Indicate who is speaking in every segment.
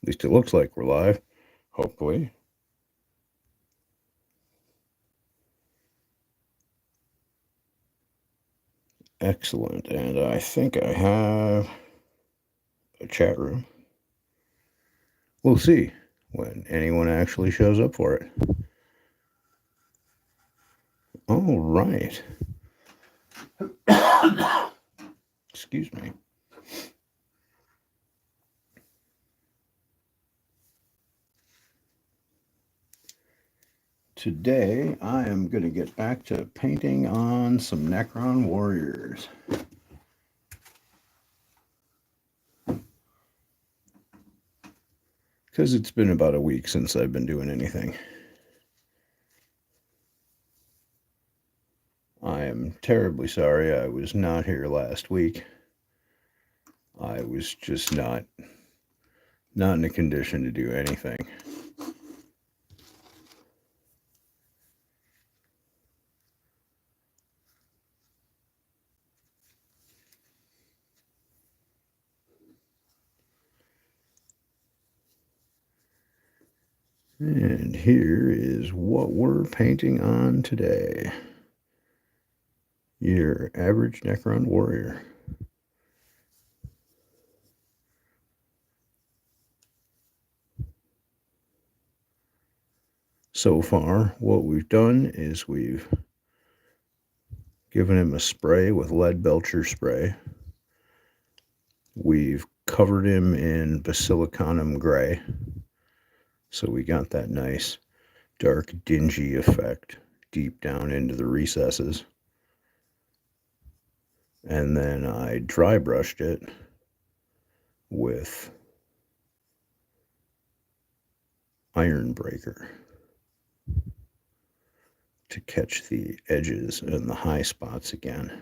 Speaker 1: At least it looks like we're live, hopefully. Excellent. And I think I have a chat room. We'll see when anyone actually shows up for it. All right. Excuse me. Today, I am going to get back to painting on some Necron warriors. Because it's been about a week since I've been doing anything. I am terribly sorry I was not here last week. I was just not in a condition to do anything. And here is what we're painting on today. Your average Necron warrior. So far, what we've done is we've given him a spray with lead belcher spray. We've covered him in basilicanum gray. So we got that nice dark dingy effect deep down into the recesses. And then I dry brushed it with iron breaker to catch the edges and the high spots again,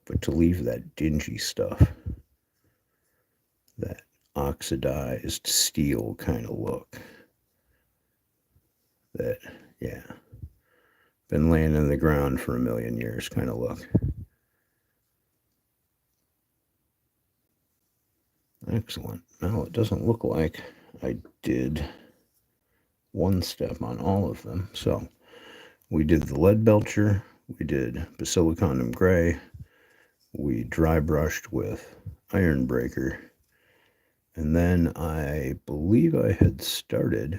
Speaker 1: but to leave that dingy stuff, that oxidized steel kind of look. That, yeah, been laying in the ground for a million years kind of look. Excellent. Well, it doesn't look like I did one step on all of them. So we did the lead belcher, we did basilicanum gray, we dry brushed with iron breaker, and then I believe I had started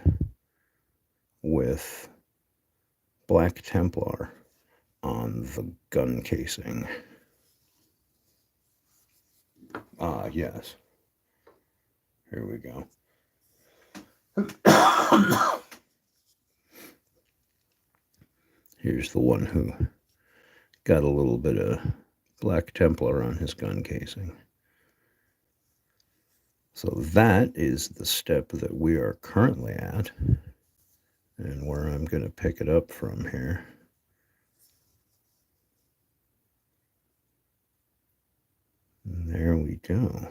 Speaker 1: with Black Templar on the gun casing. Yes. Here we go. Here's the one who got a little bit of Black Templar on his gun casing. So that is the step that we are currently at, and where I'm going to pick it up from here. And there we go.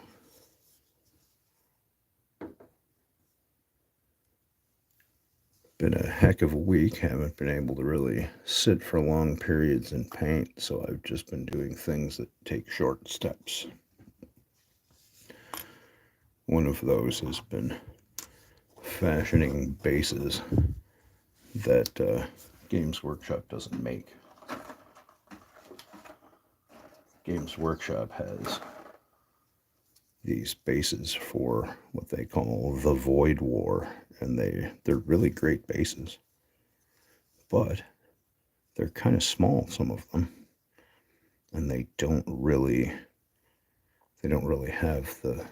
Speaker 1: Been a heck of a week. Haven't been able to really sit for long periods and paint, so I've just been doing things that take short steps. One of those has been fashioning bases that Games Workshop doesn't make. Games Workshop has these bases for what they call the Void War, and they're really great bases, but they're kind of small, some of them, and they don't really have the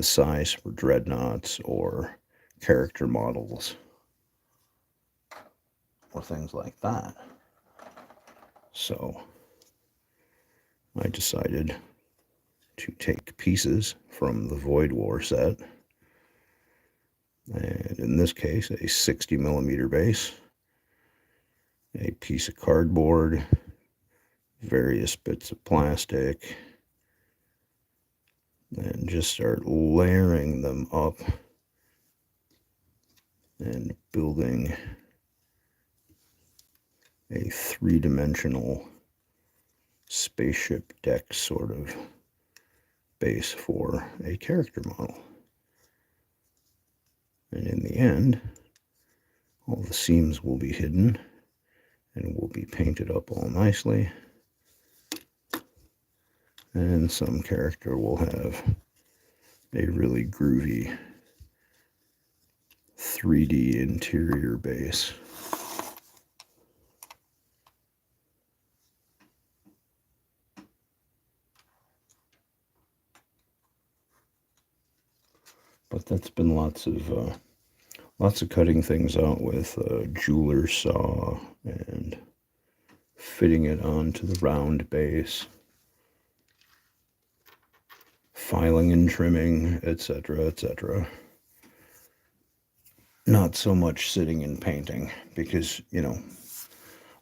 Speaker 1: size for dreadnoughts or character models or things like that. So I decided to take pieces from the Void War set, and in this case a 60 millimeter base, a piece of cardboard, various bits of plastic, and just start layering them up and building a three-dimensional spaceship deck sort of base for a character model. And in the end, all the seams will be hidden and will be painted up all nicely. And some character will have a really groovy 3D interior base. But that's been lots of cutting things out with a jeweler's saw and fitting it onto the round base, filing and trimming, etc., etc. Not so much sitting and painting, because,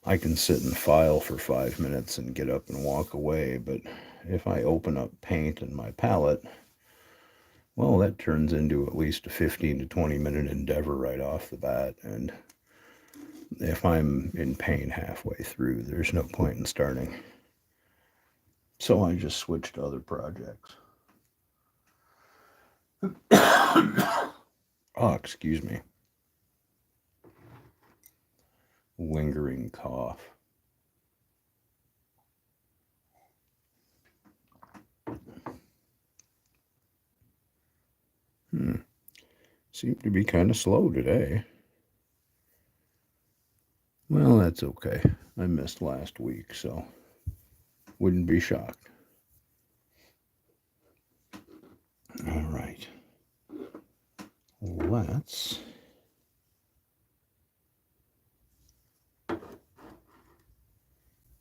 Speaker 1: I can sit and file for 5 minutes and get up and walk away, but if I open up paint in my palette, well, that turns into at least a 15 to 20 minute endeavor right off the bat, and if I'm in pain halfway through, there's no point in starting. So I just switched to other projects. Oh, excuse me. Lingering cough. Seem to be kind of slow today. Well, that's okay. I missed last week, so wouldn't be shocked. All right. Let's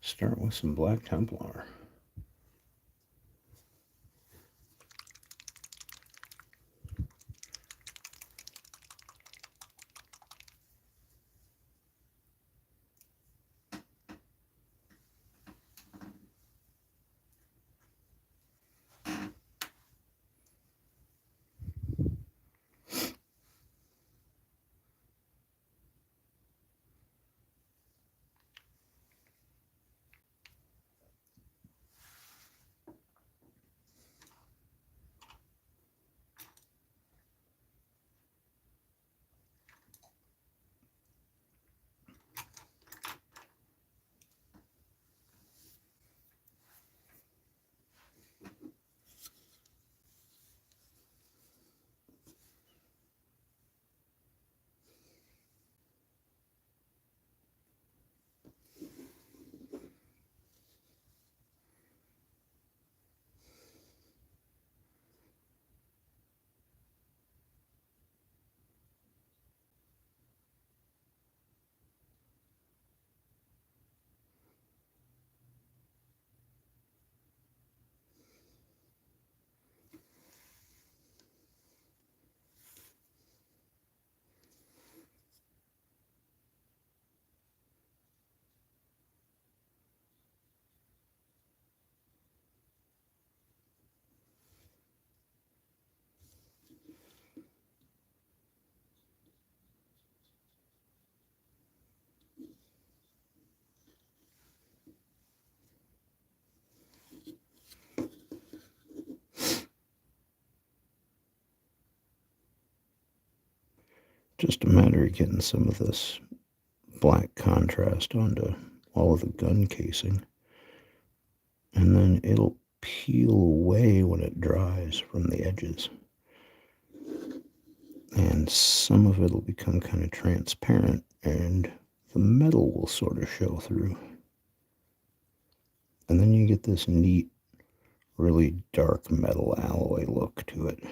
Speaker 1: start with some Black Templar. Just a matter of getting some of this black contrast onto all of the gun casing, and then it'll peel away when it dries from the edges, and some of it'll become kind of transparent, and the metal will sort of show through, and then you get this neat, really dark metal alloy look to it.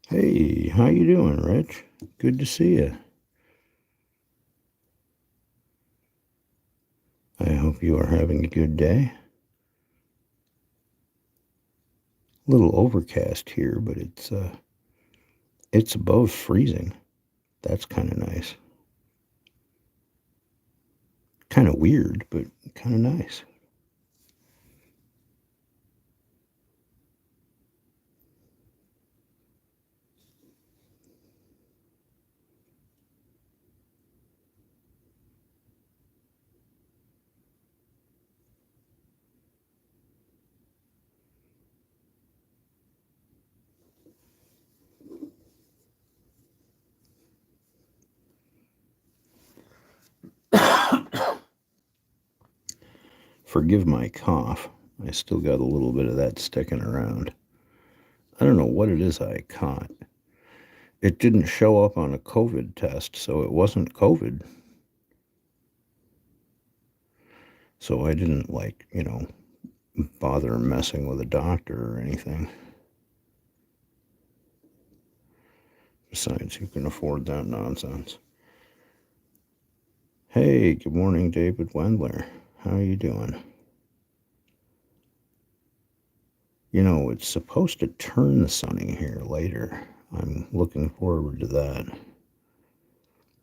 Speaker 1: Hey, how you doing, Rich? Good to see you. Hope you are having a good day. A little overcast here, but it's above freezing. That's kind of nice. Kind of weird, but kind of nice. Forgive my cough. I still got a little bit of that sticking around. I don't know what it is I caught. It didn't show up on a COVID test, so it wasn't COVID. So I didn't, bother messing with a doctor or anything. Besides, who can afford that nonsense? Hey, good morning, David Wendler. How are you doing? It's supposed to turn sunny here later. I'm looking forward to that.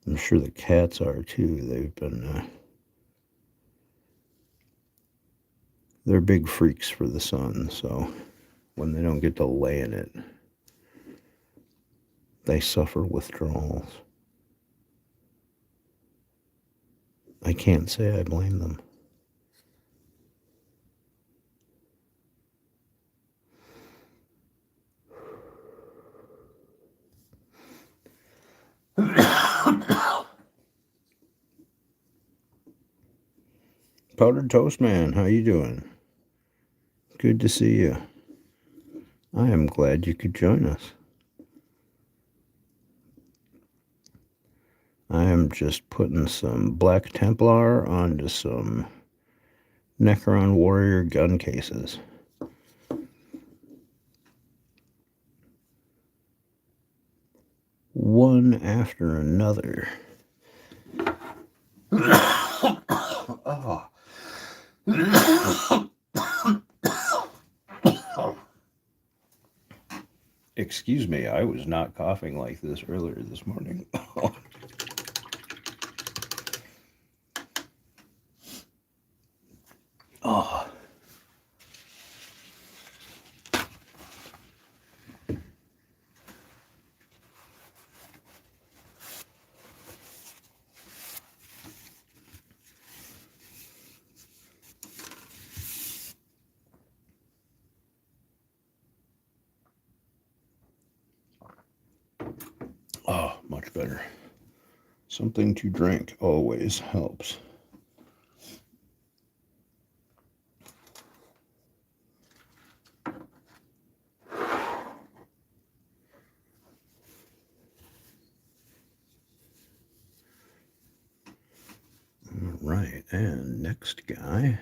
Speaker 1: I'm sure the cats are too. They're big freaks for the sun, so when they don't get to lay in it, they suffer withdrawals. I can't say I blame them. Powdered Toast Man, how you doing? Good to see you. I am glad you could join us. I am just putting some Black Templar onto some Necron Warrior gun cases. One after another. Oh. Excuse me, I was not coughing like this earlier this morning. Oh. Oh, much better. Something to drink always helps. All right, and next guy.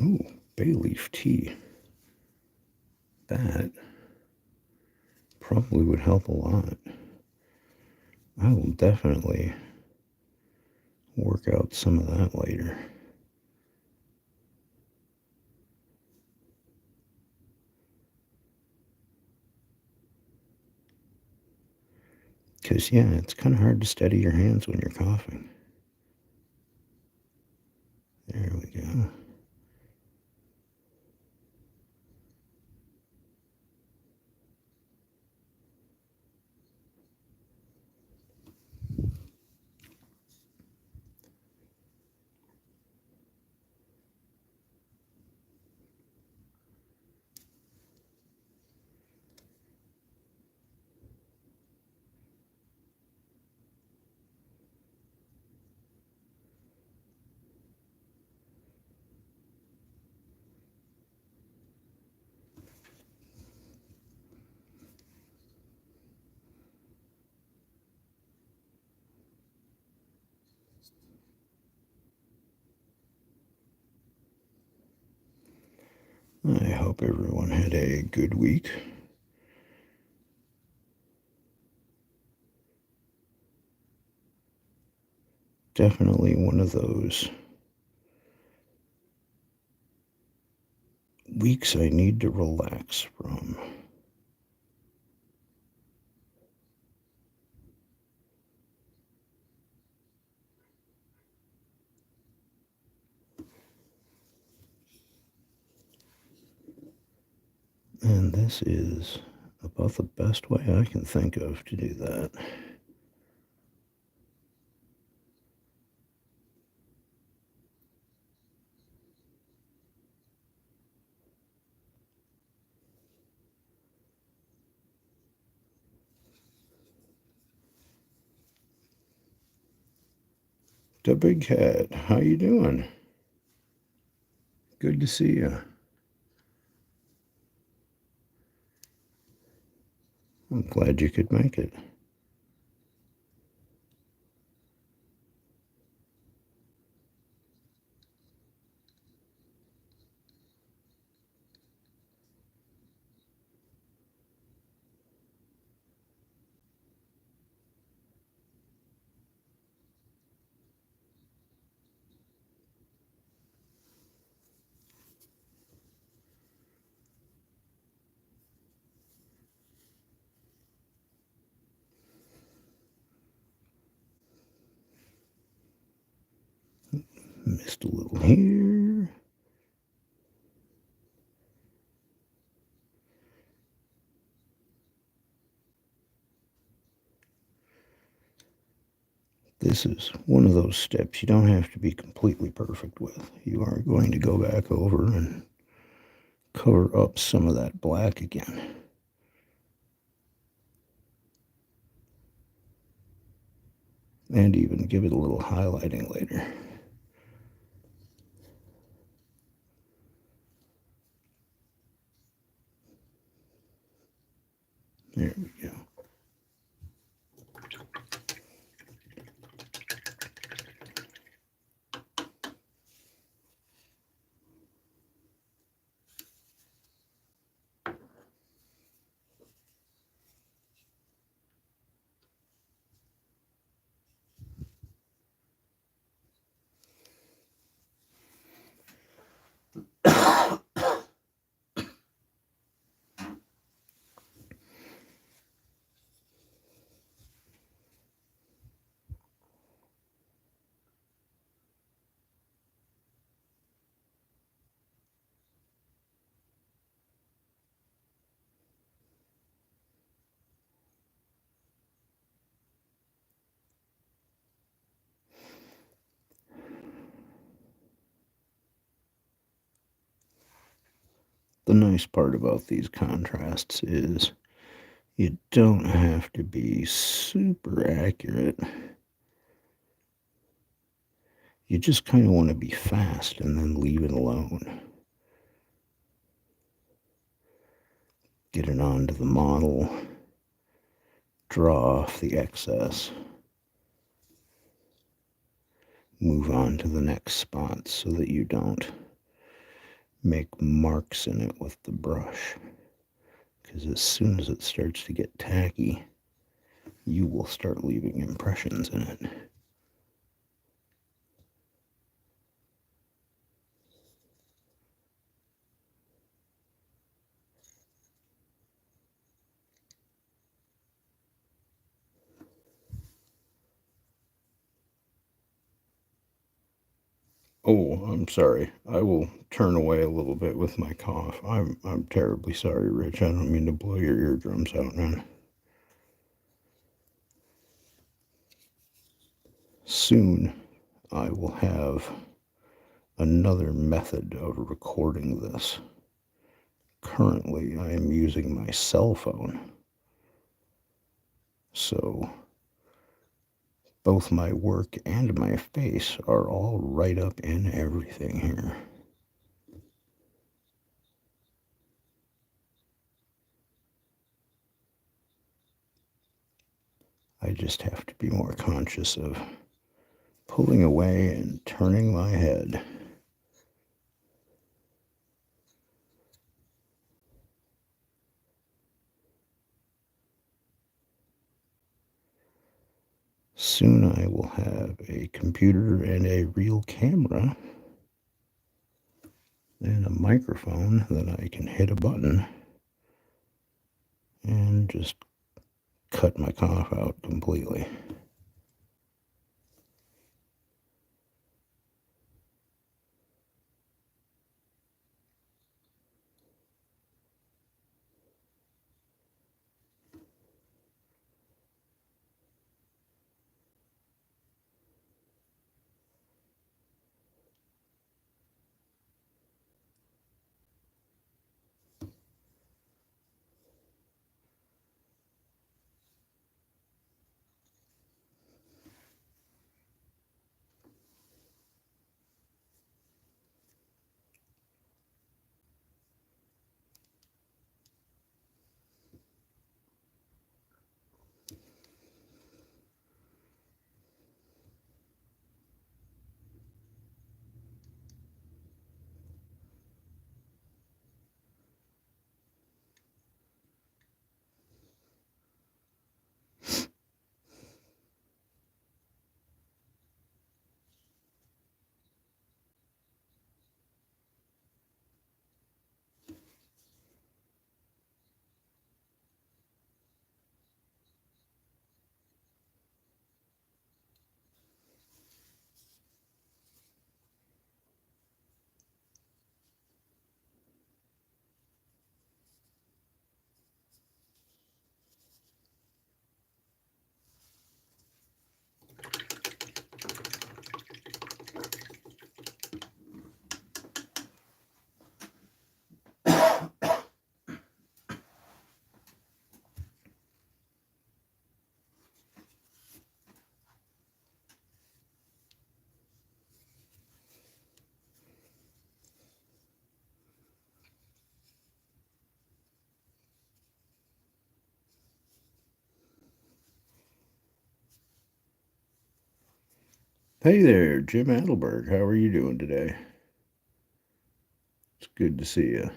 Speaker 1: Ooh, bay leaf tea. That probably would help a lot. I will definitely work out some of that later. Because, yeah, it's kind of hard to steady your hands when you're coughing. There we go. I hope everyone had a good week. Definitely one of those weeks I need to relax from. And this is about the best way I can think of to do that. The big cat, how you doing? Good to see you. I'm glad you could make it. Missed a little here. This is one of those steps you don't have to be completely perfect with. You are going to go back over and cover up some of that black again. And even give it a little highlighting later. There we go. The nice part about these contrasts is you don't have to be super accurate. You just kind of want to be fast and then leave it alone. Get it onto the model, draw off the excess, move on to the next spot so that you don't make marks in it with the brush. Because as soon as it starts to get tacky, you will start leaving impressions in it. Oh, I'm sorry. I will turn away a little bit with my cough. I'm terribly sorry, Rich. I don't mean to blow your eardrums out, man. Soon I will have another method of recording this. Currently, I am using my cell phone. So both my work and my face are all right up in everything here. I just have to be more conscious of pulling away and turning my head. soon I will have a computer and a real camera and a microphone that I can hit a button and just cut my cough out completely. Hey there, Jim Adelberg. How are you doing today? It's good to see you.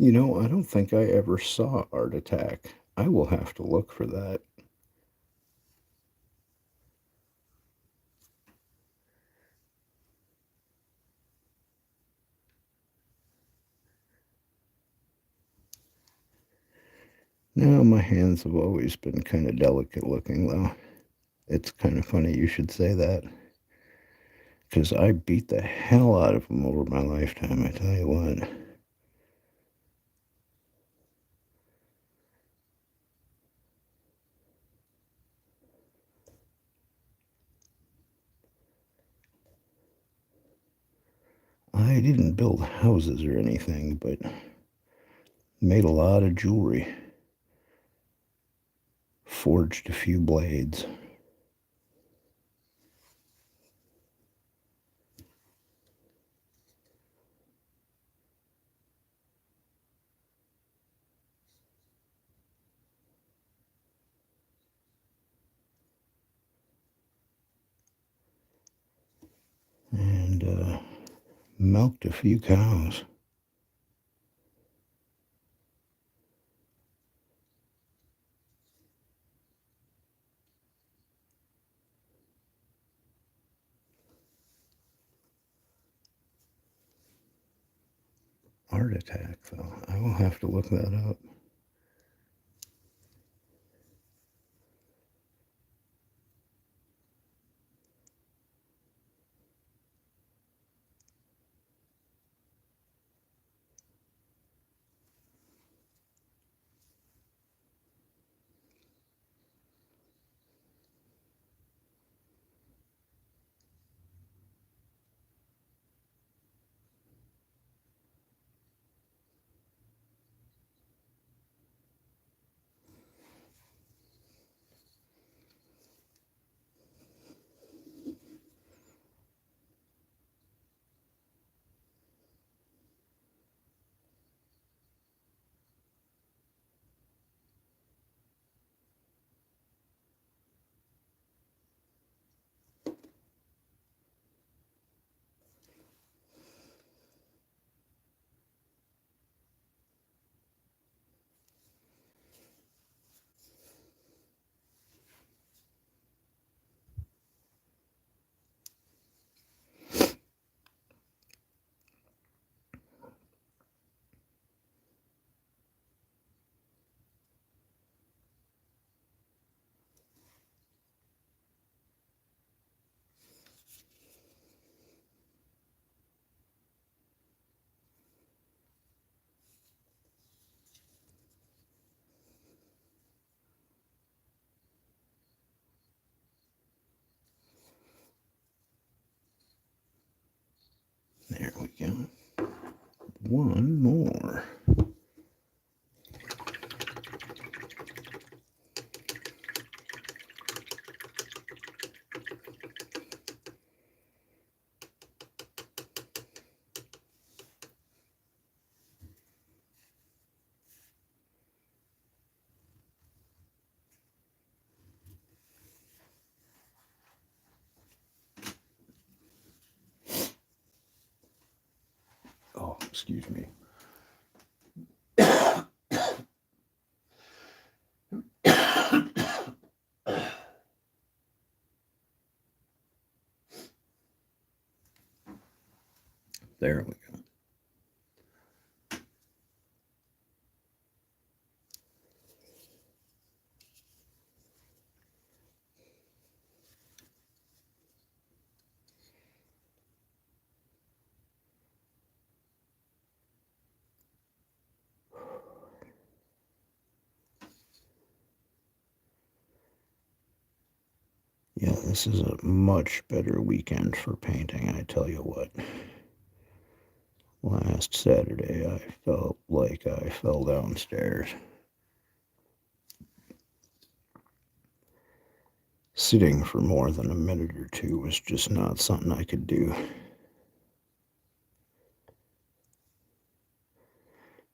Speaker 1: You know, I don't think I ever saw Art Attack. I will have to look for that. No, my hands have always been kind of delicate looking, though. It's kind of funny you should say that, because I beat the hell out of them over my lifetime, I tell you what. I didn't build houses or anything, but made a lot of jewelry. Forged a few blades. And milked a few cows. Art Attack, though. I will have to look that up. go. One more. Oh, excuse me. There we go. Yeah, this is a much better weekend for painting, I tell you what. Last Saturday, I felt like I fell downstairs. Sitting for more than a minute or two was just not something I could do.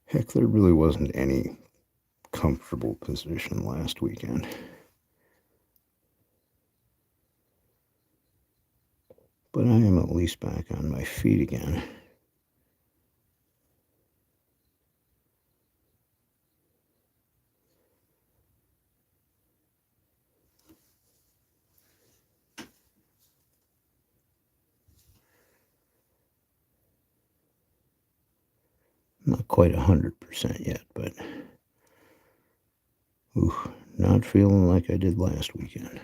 Speaker 1: Heck, there really wasn't any comfortable position last weekend. But I am at least back on my feet again. Not quite 100% yet, but not feeling like I did last weekend.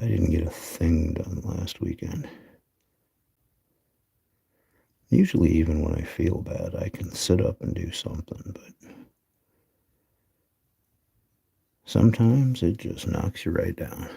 Speaker 1: I didn't get a thing done last weekend. Usually, even when I feel bad, I can sit up and do something, but sometimes it just knocks you right down.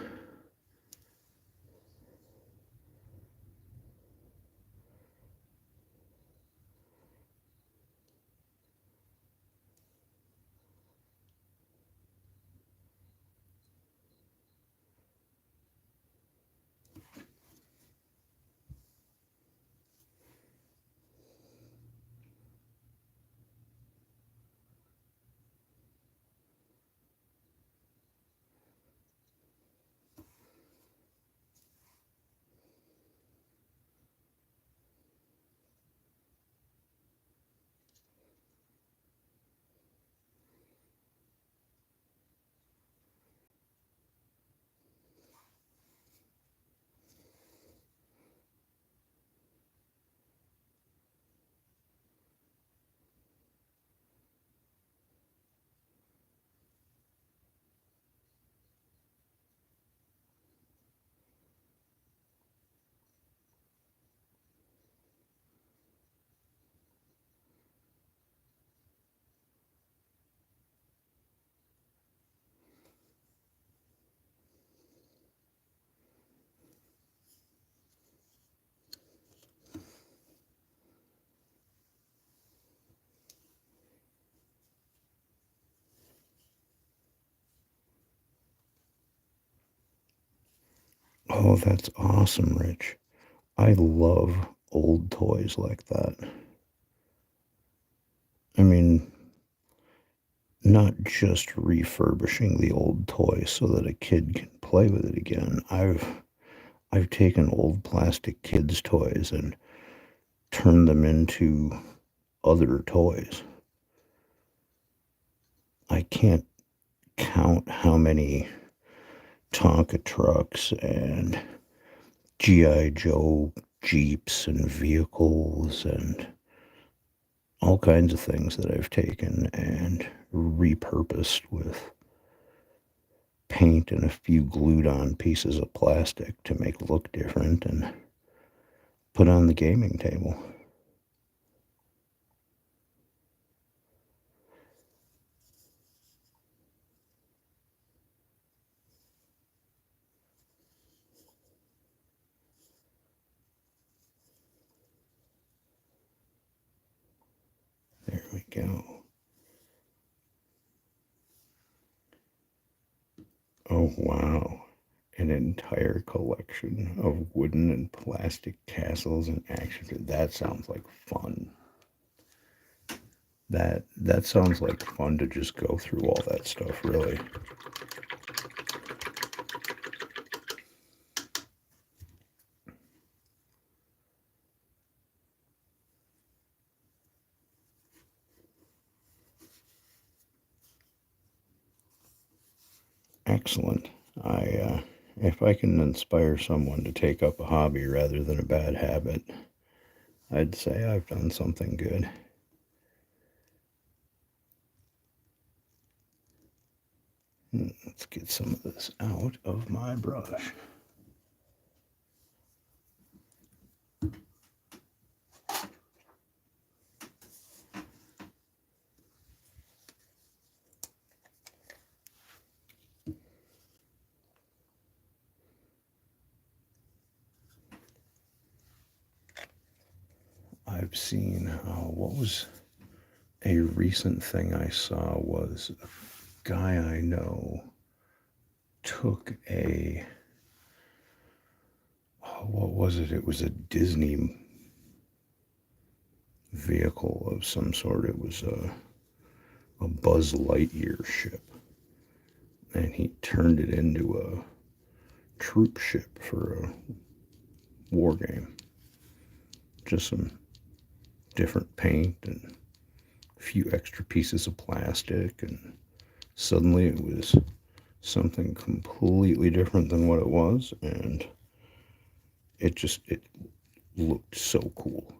Speaker 1: Oh, that's awesome, Rich. I love old toys like that. I mean, not just refurbishing the old toy so that a kid can play with it again. I've taken old plastic kids' toys and turned them into other toys. I can't count how many Tonka trucks and G.I. Joe Jeeps and vehicles and all kinds of things that I've taken and repurposed with paint and a few glued on pieces of plastic to make it look different and put on the gaming table. go. Oh, wow. An entire collection of wooden and plastic castles and action figures. That sounds like fun. That sounds like fun to just go through all that stuff, really. Excellent. If I can inspire someone to take up a hobby rather than a bad habit, I'd say I've done something good. Let's get some of this out of my brush. I've seen, what was a recent thing I saw was a guy I know took what was it? It was a Disney vehicle of some sort. It was a Buzz Lightyear ship. And he turned it into a troop ship for a war game. Just some different paint and a few extra pieces of plastic, and suddenly it was something completely different than what it was, and it looked so cool.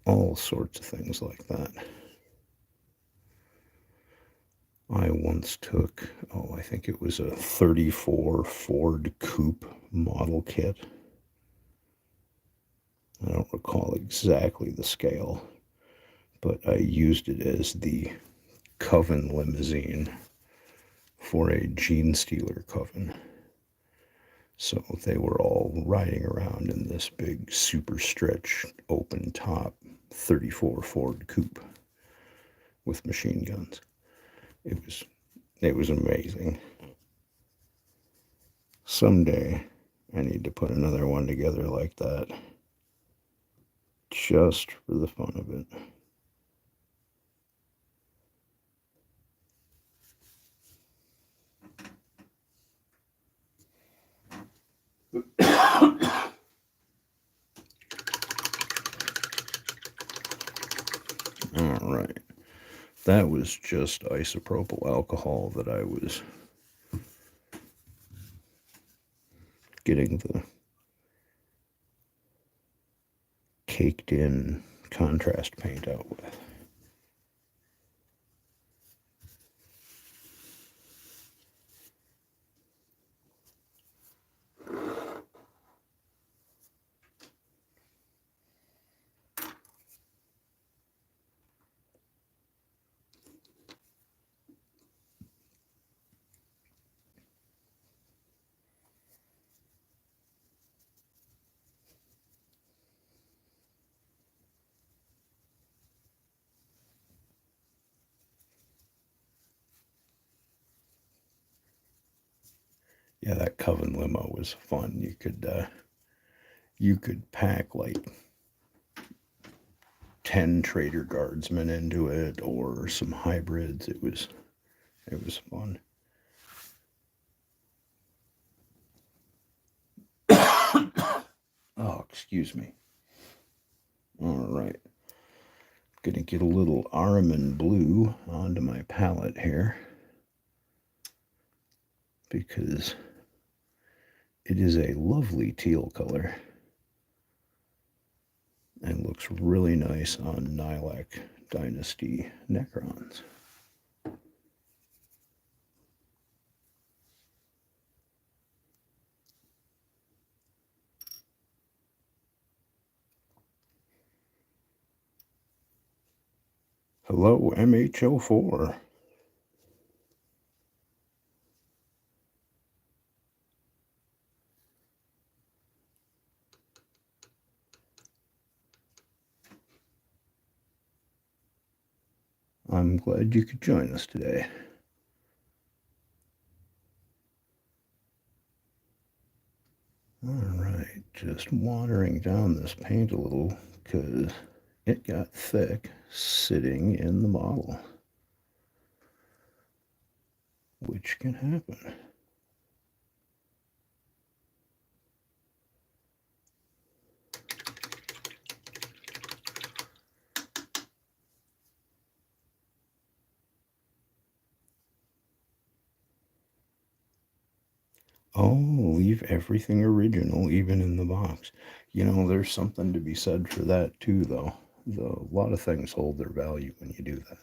Speaker 1: All sorts of things like that. I once took, I think it was a 34 Ford Coupe model kit. I don't recall exactly the scale, but I used it as the coven limousine for a Gene Stealer coven. So they were all riding around in this big, super stretch, open top 34 Ford Coupe with machine guns. It was amazing. Someday I need to put another one together like that, just for the fun of it. All right. That was just isopropyl alcohol that I was getting the caked in contrast paint out with. Yeah, that Coven limo was fun. You could pack like 10 Trader Guardsmen into it, or some hybrids. It was fun. Oh, excuse me. All right. Gonna get a little Ahriman blue onto my palette here, because it is a lovely teal color and looks really nice on Nilak Dynasty Necrons. Hello, MH04. I'm glad you could join us today. Alright, just watering down this paint a little because it got thick sitting in the bottle, which can happen. Oh, leave everything original, even in the box. You know, there's something to be said for that too, though. A lot of things hold their value when you do that.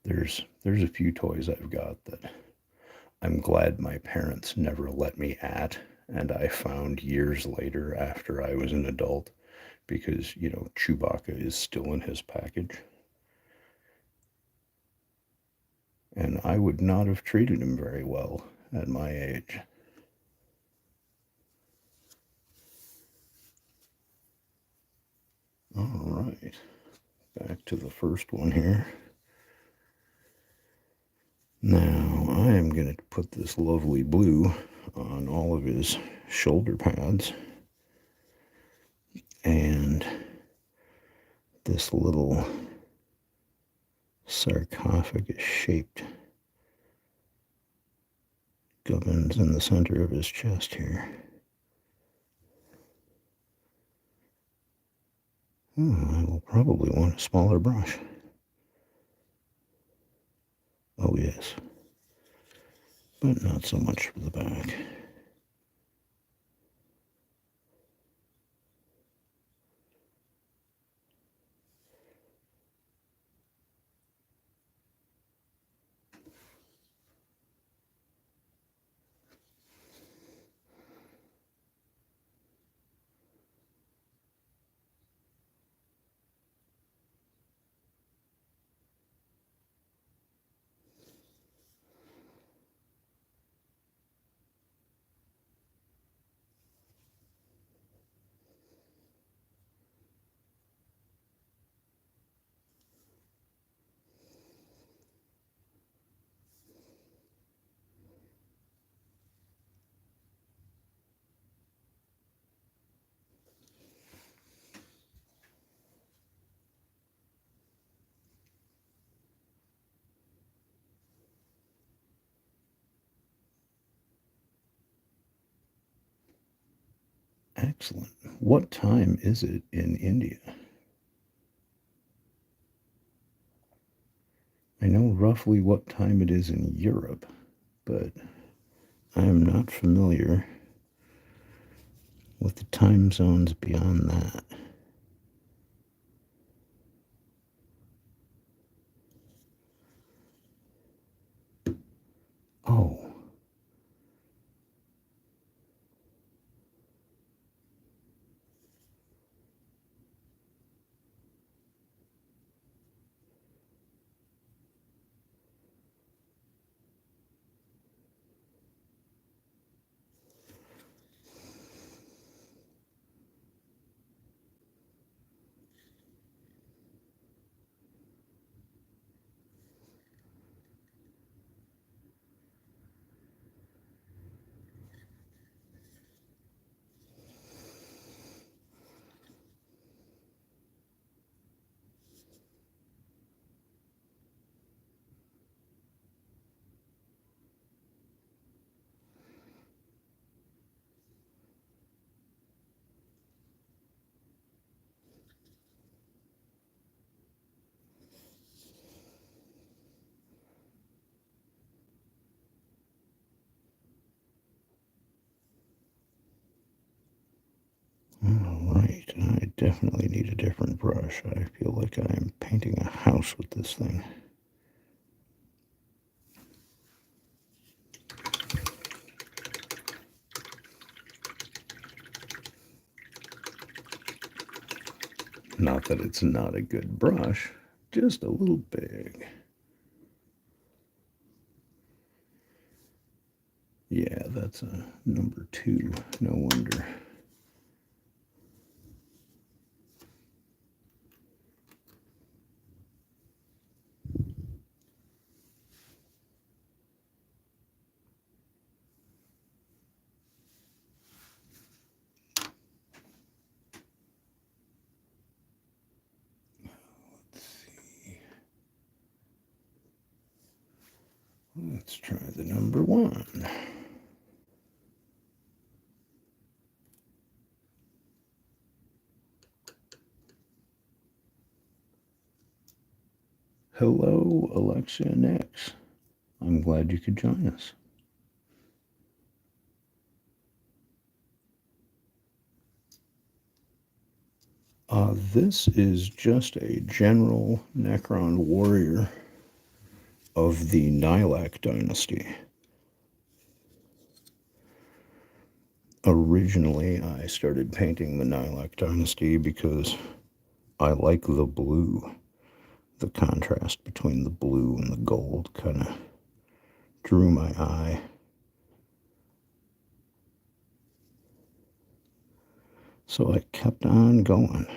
Speaker 1: There's a few toys I've got that I'm glad my parents never let me at, and I found years later after I was an adult, because, you know, Chewbacca is still in his package. And I would not have treated him very well at my age. All right, back to the first one here. Now I am going to put this lovely blue on all of his shoulder pads, and this little sarcophagus shaped gubbins in the center of his chest here. I will probably want a smaller brush. Oh yes, but not so much for the back. Excellent. What time is it in India? I know roughly what time it is in Europe, but I am not familiar with the time zones beyond that. Oh, all right. I definitely need a different brush. I feel like I'm painting a house with this thing. Not that it's not a good brush, just a little big. Yeah, that's a number 2. No wonder. Let's try the number 1. Hello, Alexia Nix. I'm glad you could join us. This is just a general Necron warrior of the Nilak dynasty. Originally, I started painting the Nilak dynasty because I like the blue. The contrast between the blue and the gold kind of drew my eye. So I kept on going.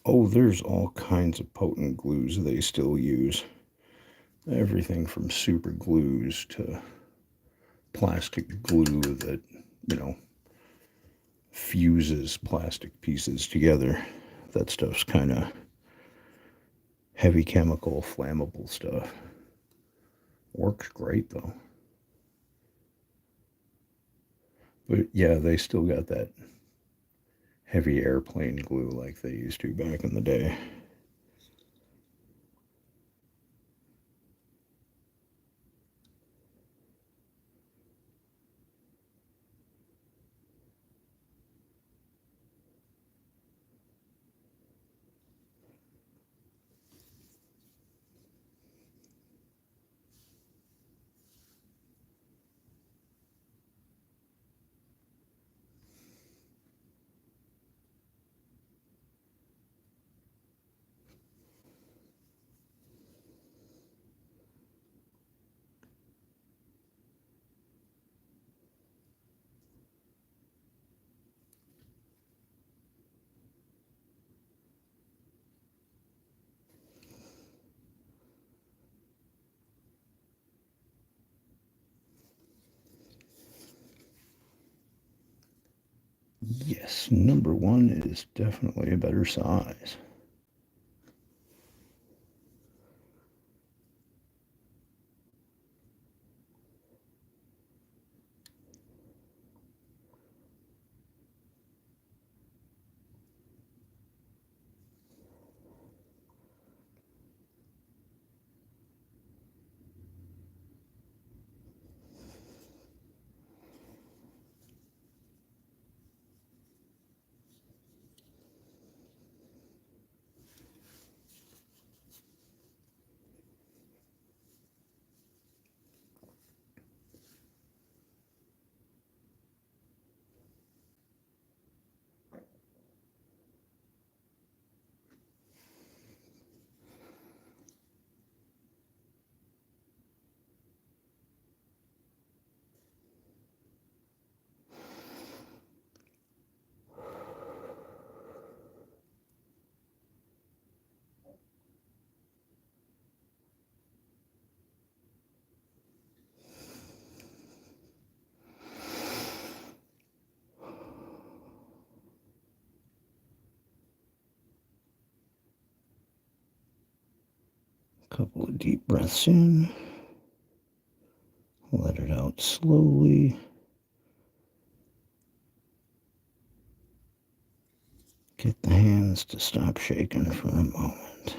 Speaker 1: Oh, there's all kinds of potent glues they still use. Everything from super glues to plastic glue that, fuses plastic pieces together. That stuff's kind of heavy chemical, flammable stuff. Works great though. But yeah, they still got that heavy airplane glue like they used to back in the day. Yes, number 1 is definitely a better size. Couple of deep breaths in. Let it out slowly. Get the hands to stop shaking for a moment.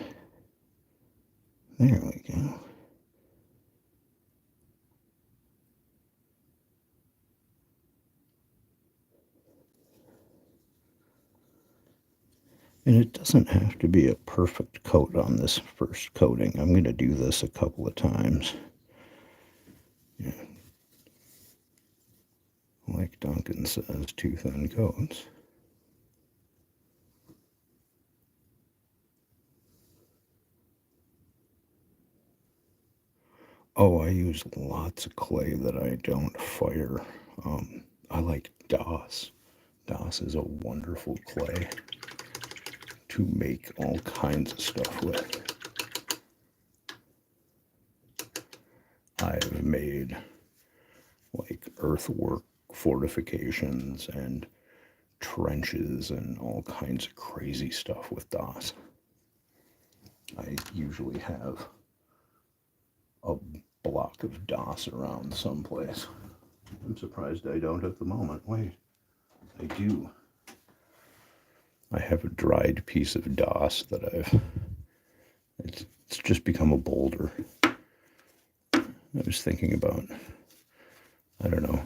Speaker 1: There we go. And it doesn't have to be a perfect coat on this first coating. I'm going to do this a couple of times. Yeah. Like Duncan says, 2 thin coats. Oh, I use lots of clay that I don't fire. I like DOS. DOS is a wonderful clay to make all kinds of stuff with. I've made like earthwork fortifications and trenches and all kinds of crazy stuff with DOS. I usually have a block of DOS around someplace. I'm surprised I don't at the moment. Wait, I do. I have a dried piece of DOS that it's just become a boulder. I was thinking about, I don't know,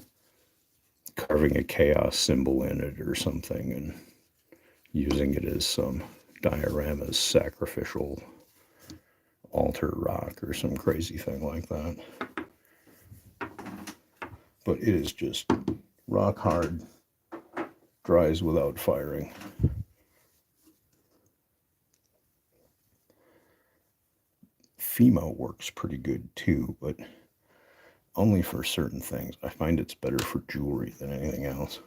Speaker 1: carving a chaos symbol in it or something and using it as some diorama's sacrificial altar rock or some crazy thing like that. But it is just rock hard, dries without firing. Fimo works pretty good too, but only for certain things. I find it's better for jewelry than anything else.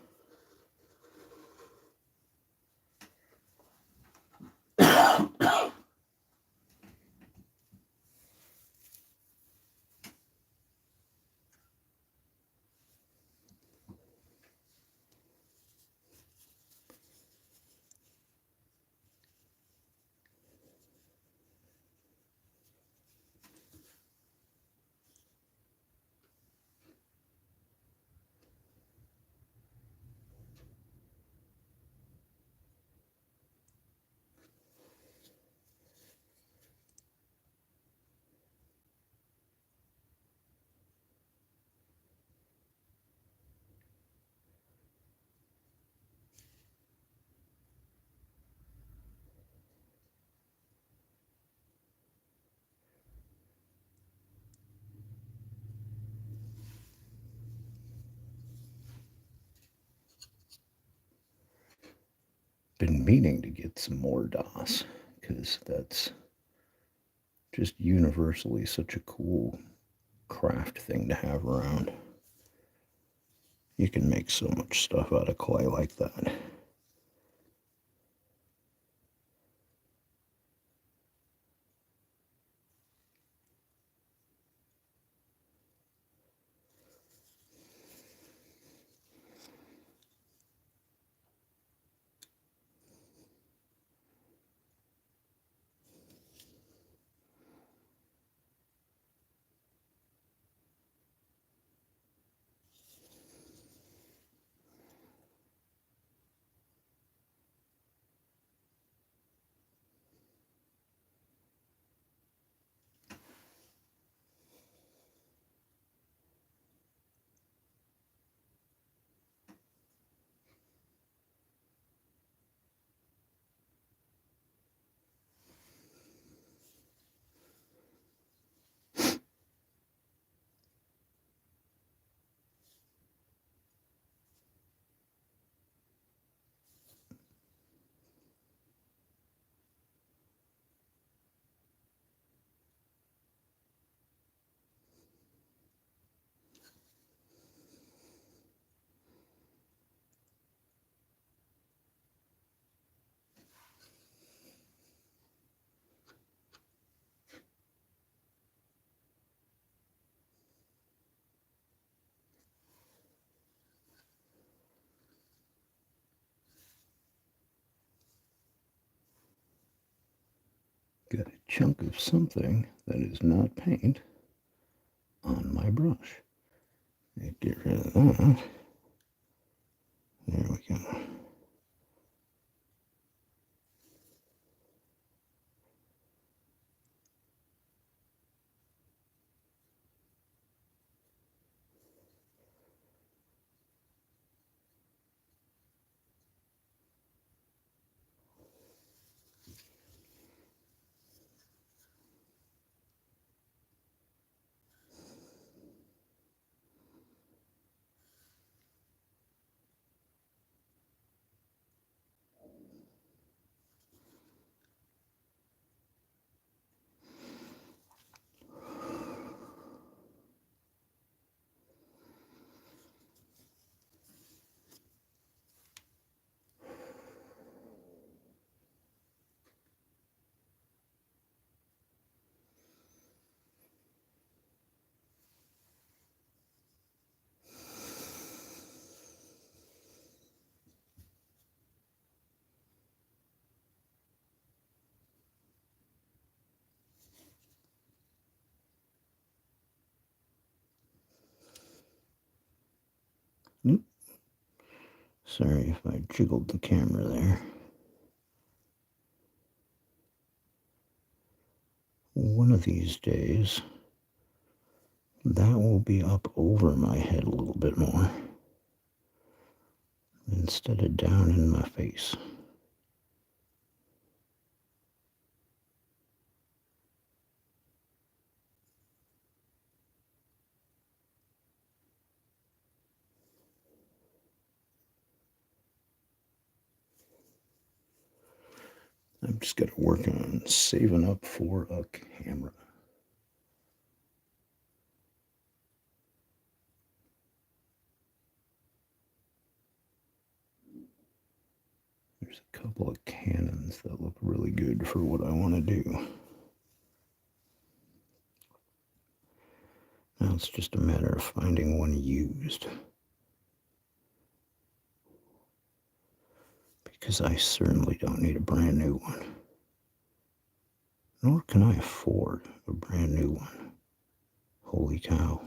Speaker 1: Been meaning to get some more DOS because that's just universally such a cool craft thing to have around. You can make so much stuff out of clay like that. Got a chunk of something that is not paint on my brush. Get rid of that. There we go. Oop. Sorry if I jiggled the camera there. One of these days, that will be up over my head a little bit more instead of down in my face. I'm just got to work on saving up for a camera. There's a couple of Canons that look really good for what I want to do. Now it's just a matter of finding one used. Because I certainly don't need a brand new one. Nor can I afford a brand new one. Holy cow.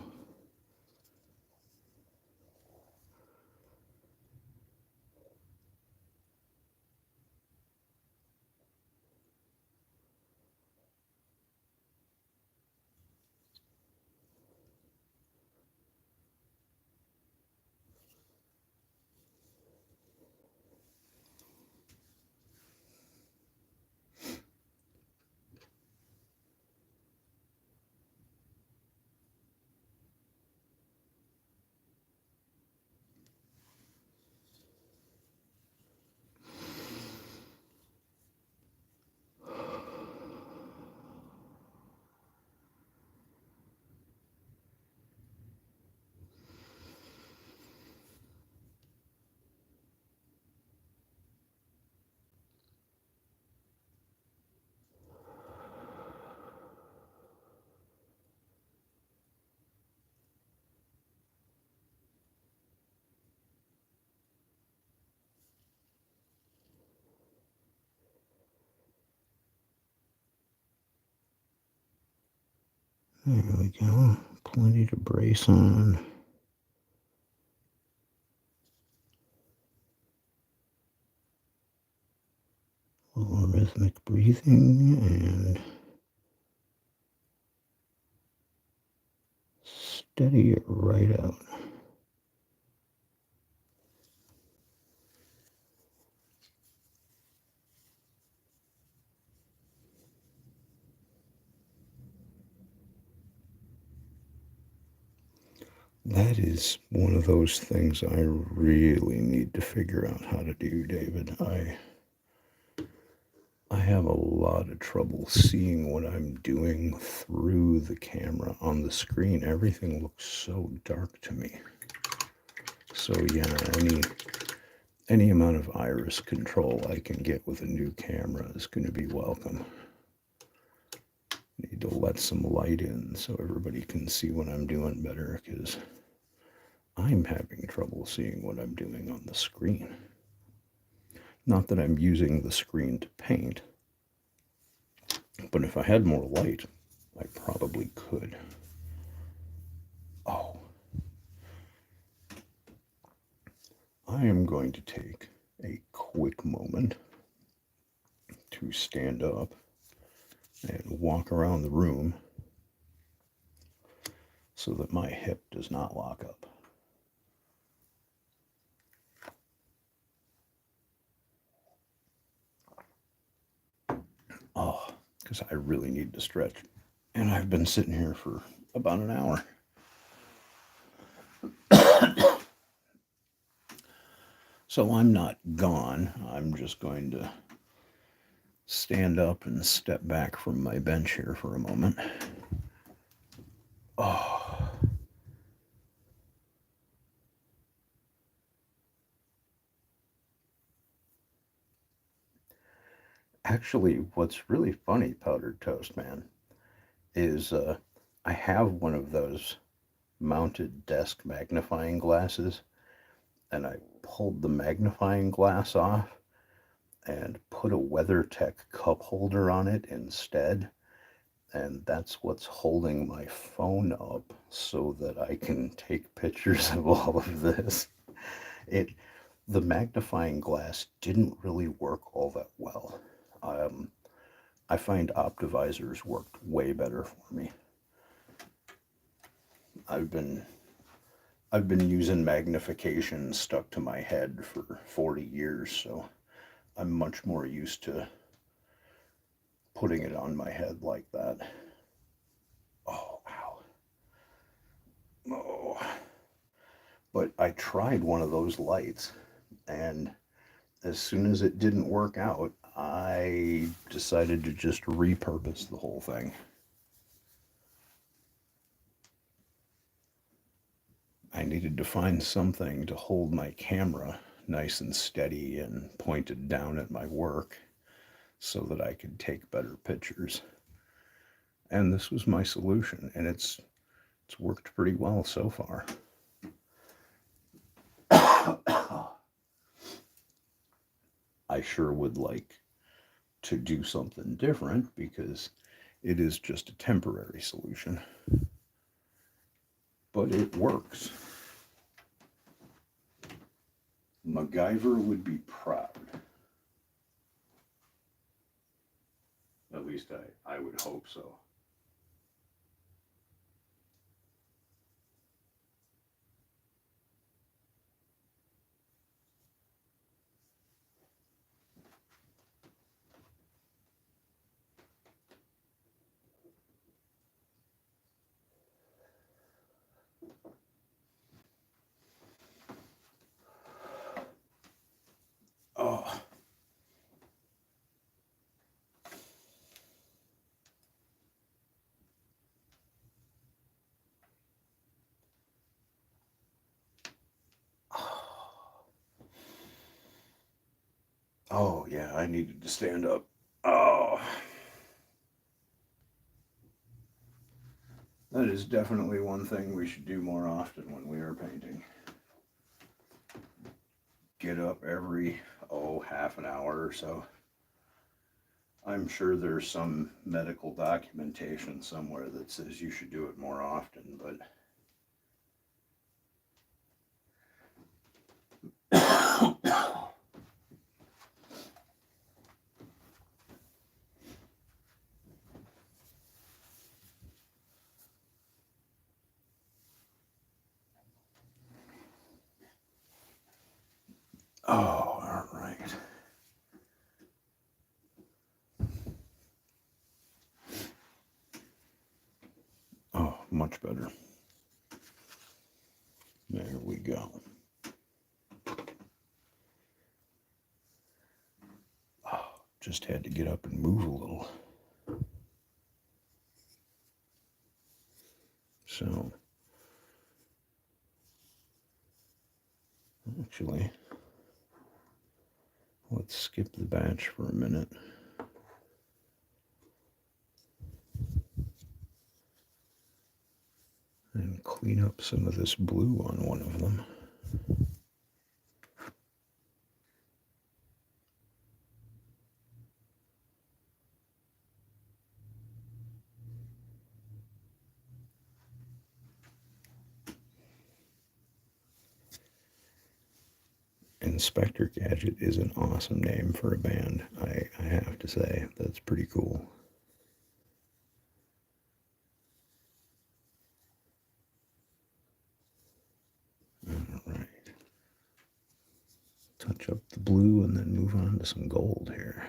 Speaker 1: There we go. Plenty to brace on. A little rhythmic breathing and steady it right out. That is one of those things I really need to figure out how to do, David. I have a lot of trouble seeing what I'm doing through the camera on the screen. Everything looks so dark to me. So yeah, any amount of iris control I can get with a new camera is going to be welcome. Need to let some light in so everybody can see what I'm doing better, because I'm having trouble seeing what I'm doing on the screen. Not that I'm using the screen to paint, but if I had more light, I probably could. Oh. I am going to take a quick moment to stand up and walk around the room so that my hip does not lock up. Oh, because I really need to stretch. And I've been sitting here for about an hour. So I'm not gone. I'm just going to stand up and step back from my bench here for a moment. Oh. Actually, what's really funny, Powdered Toast Man, is I have one of those mounted desk magnifying glasses, and I pulled the magnifying glass off and put a WeatherTech cup holder on it instead. And that's what's holding my phone up so that I can take pictures of all of this. The magnifying glass didn't really work all that well. Um, I find optivisors worked way better for me. I've been I've been using magnification stuck to my head for 40 years, so I'm much more used to putting it on my head like that. Oh, ow. Oh. But I tried one of those lights, and as soon as it didn't work out, I decided to just repurpose the whole thing. I needed to find something to hold my camera nice and steady and pointed down at my work so that I could take better pictures. And this was my solution, and it's worked pretty well so far. I sure would like to do something different because it is just a temporary solution, but it works. MacGyver would be proud. At least I would hope so. Oh, oh yeah, I needed to stand up. Oh, that is definitely one thing we should do more often when we are painting. Get up every, half an hour or so. I'm sure there's some medical documentation somewhere that says you should do it more often, but oh, all right. Oh, much better. There we go. Oh, just had to get up and move a little. So, actually, let's skip the batch for a minute. And clean up some of this blue on one of them. Inspector Gadget is an awesome name for a band, I have to say. That's pretty cool. Alright. Touch up the blue and then move on to some gold here.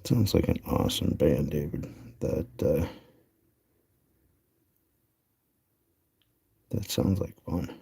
Speaker 1: Sounds like an awesome band, David. That sounds like fun.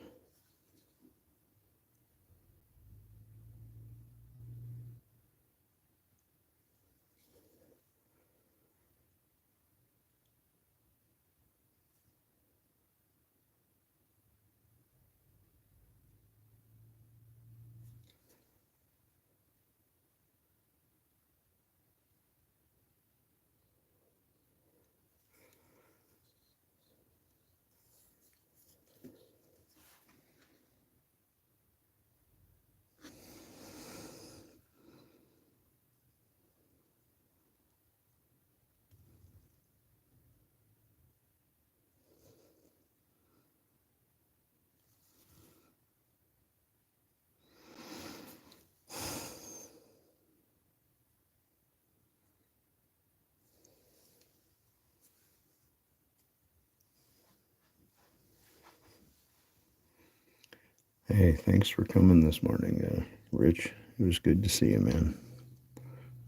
Speaker 1: Hey, thanks for coming this morning, Rich. It was good to see you, man.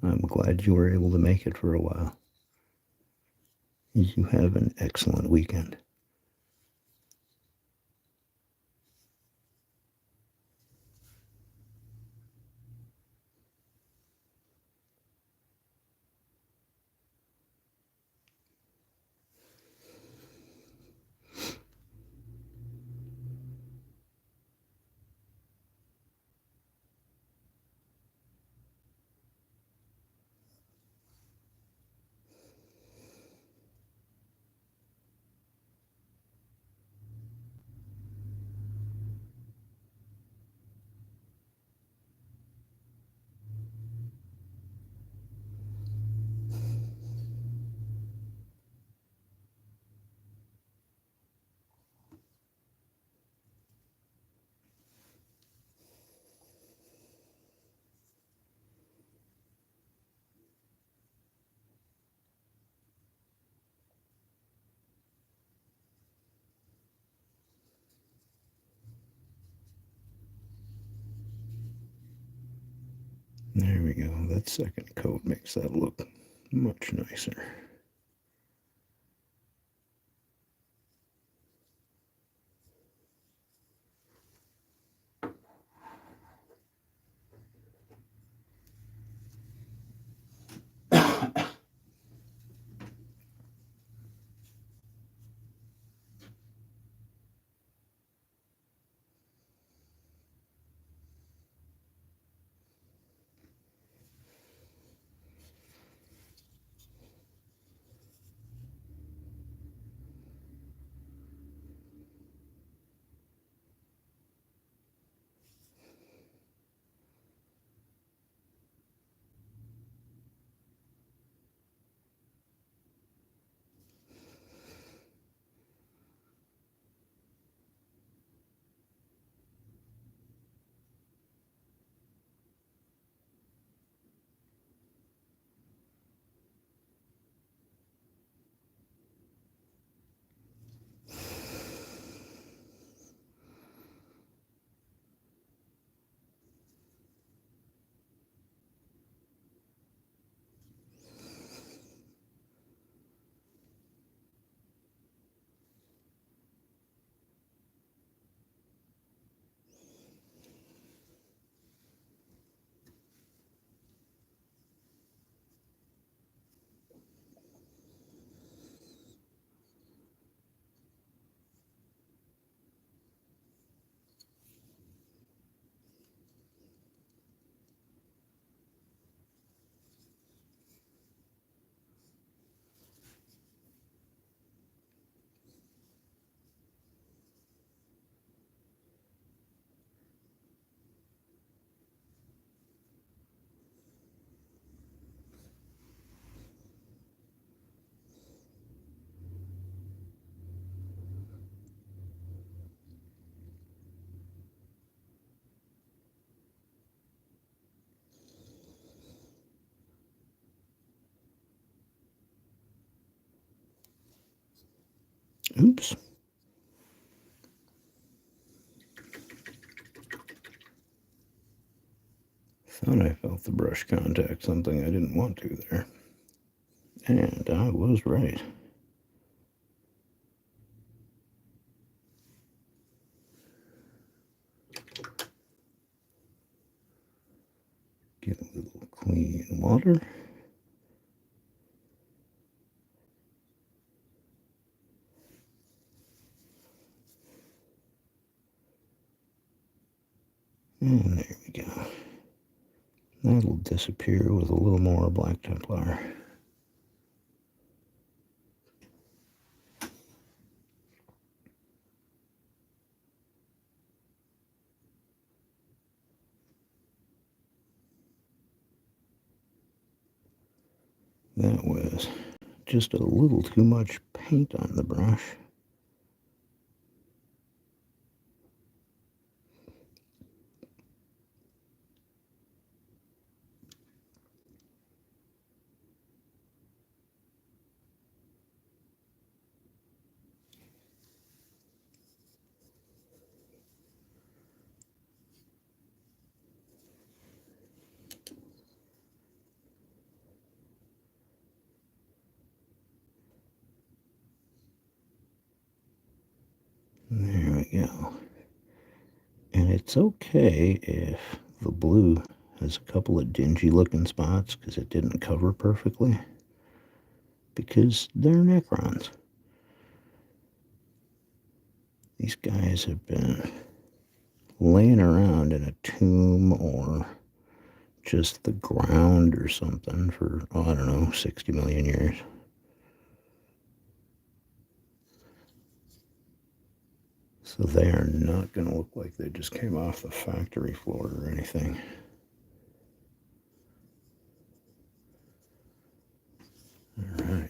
Speaker 1: I'm glad you were able to make it for a while. You have an excellent weekend. There we go. That second coat makes that look much nicer. Oops. Thought I felt the brush contact something I didn't want to there. And I was right. Get a little clean water. And there we go. That'll disappear with a little more black Templar. That was just a little too much paint on the brush. There we go. And it's okay if the blue has a couple of dingy looking spots because it didn't cover perfectly, because they're necrons. These guys have been laying around in a tomb or just the ground or something for, oh, I don't know, 60 million years. So they are not going to look like they just came off the factory floor or anything. All right.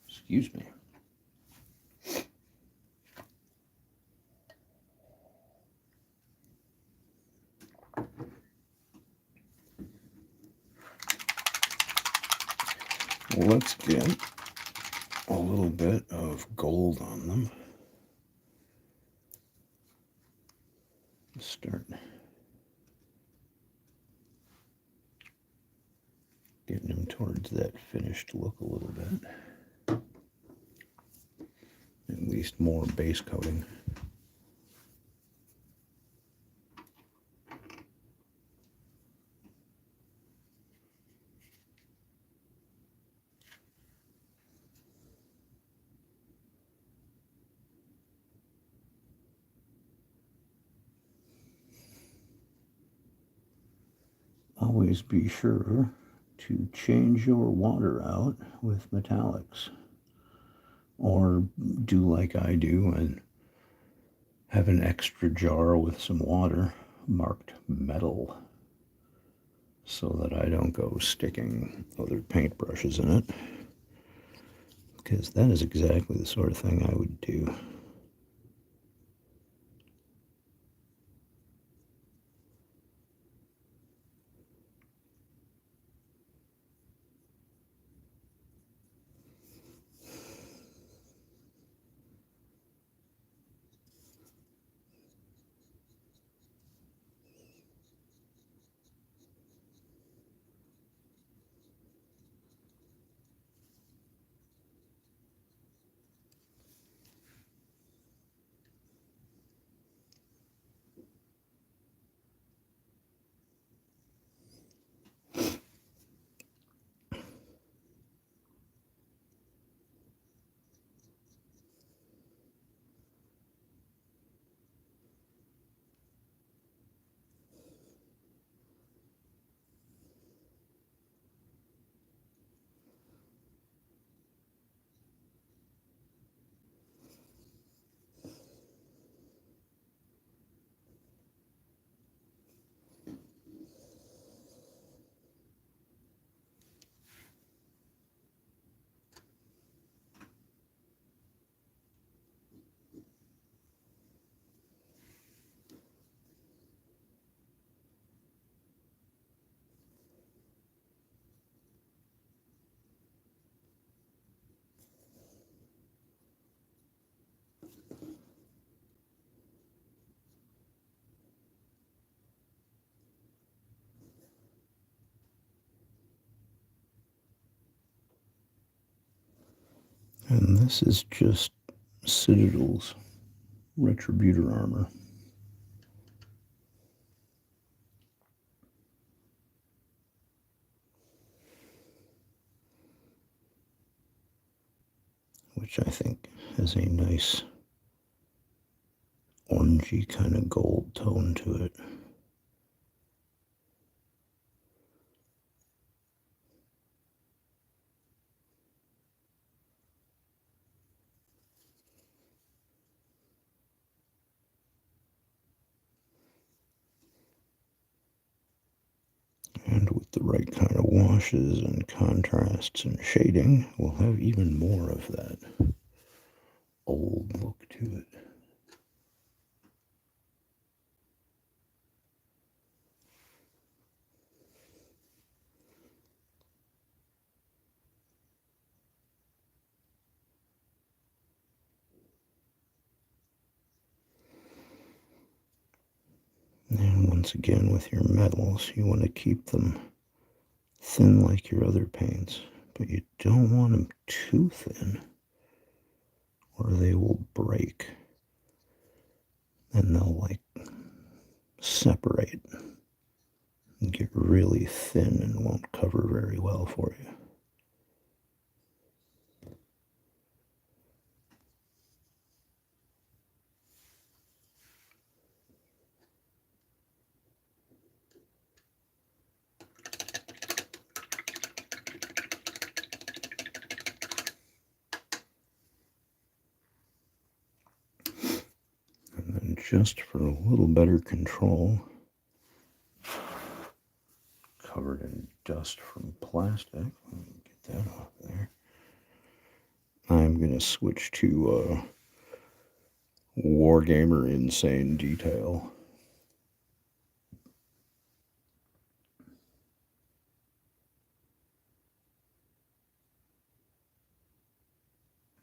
Speaker 1: Excuse me. Let's get a little bit of gold on them. Start getting them towards that finished look a little bit. At least more base coating. Always be sure to change your water out with metallics. Or do like I do and have an extra jar with some water marked metal so that I don't go sticking other paintbrushes in it. Because that is exactly the sort of thing I would do. And this is just Citadel's Retributor armor. Which I think has a nice orangey kind of gold tone to it. And with the right kind of washes and contrasts and shading, we'll have even more of that old look to it. And once again, with your metals, you want to keep them thin like your other paints, but you don't want them too thin or they will break and they'll like separate and get really thin and won't cover very well for you. And then just for a little better control, covered in dust from plastic, let me get that off there. I'm going to switch to Wargamer Insane Detail.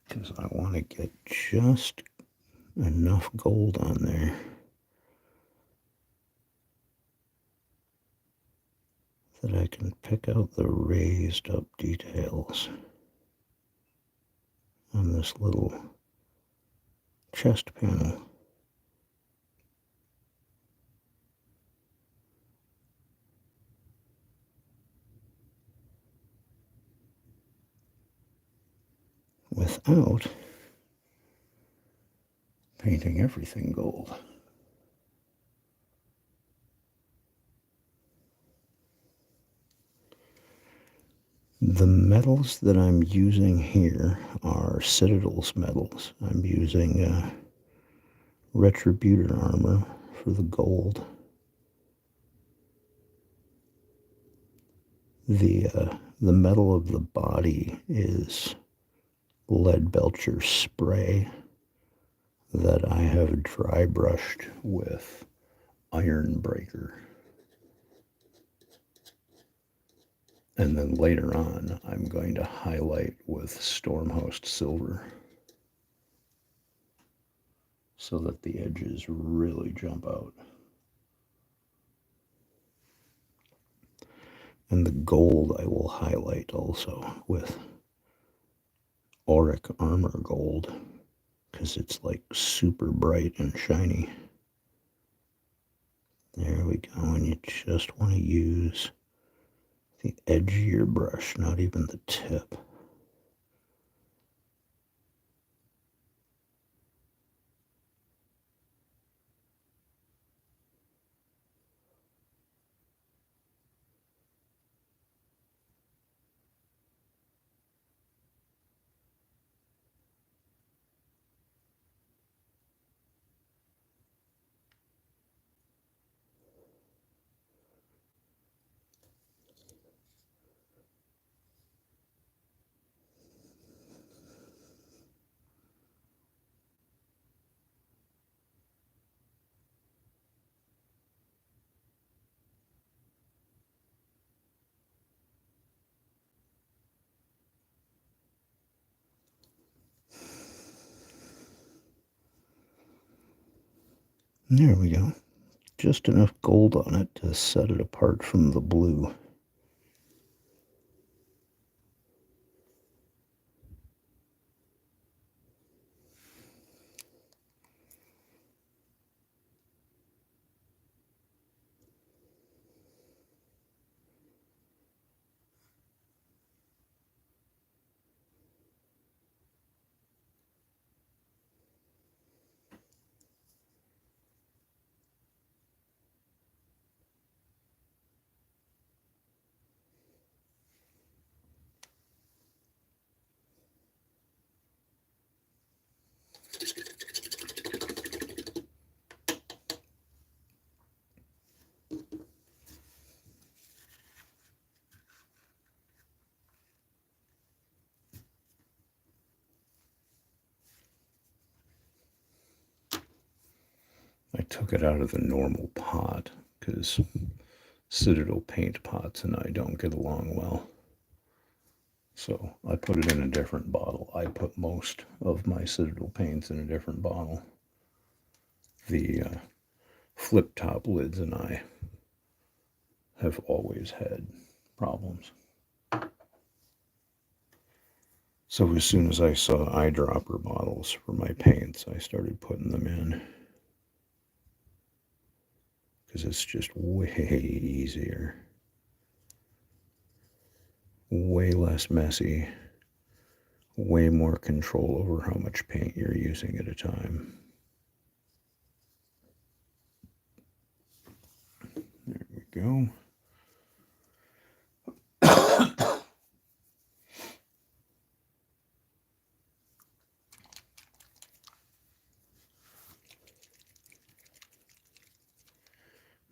Speaker 1: Because I want to get just enough gold on there that I can pick out the raised up details on this little chest panel. Without painting everything gold. The metals that I'm using here are Citadel's metals. I'm using Retributor armor for the gold. The metal of the body is Leadbelcher spray that I have dry brushed with Iron Breaker. And then later on, I'm going to highlight with Stormhost Silver so that the edges really jump out. And the gold I will highlight also with Auric Armor Gold because it's like super bright and shiny. There we go, and you just want to use the edge of your brush, not even the tip. There we go. Just enough gold on it to set it apart from the blue. I took it out of the normal pot because Citadel paint pots and I don't get along well. So I put it in a different bottle. I put most of my Citadel paints in a different bottle. The flip top lids and I have always had problems. So as soon as I saw eyedropper bottles for my paints, I started putting them in. Because it's just way easier. Way less messy. Way more control over how much paint you're using at a time. There we go.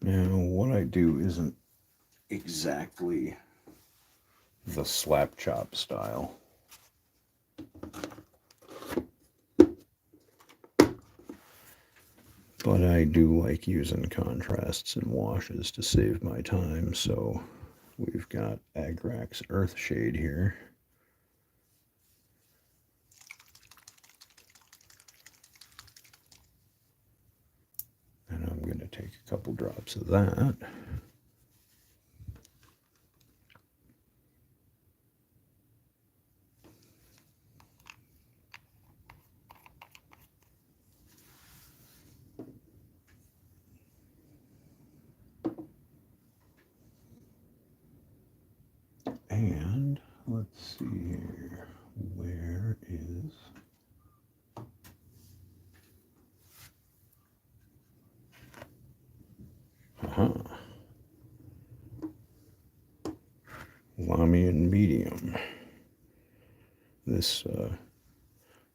Speaker 1: Now, what I do isn't exactly the slap chop style. But I do like using contrasts and washes to save my time, so we've got Agrax Earthshade here. And I'm going to take a couple drops of that. And let's see here. Where is... Lamian Medium. This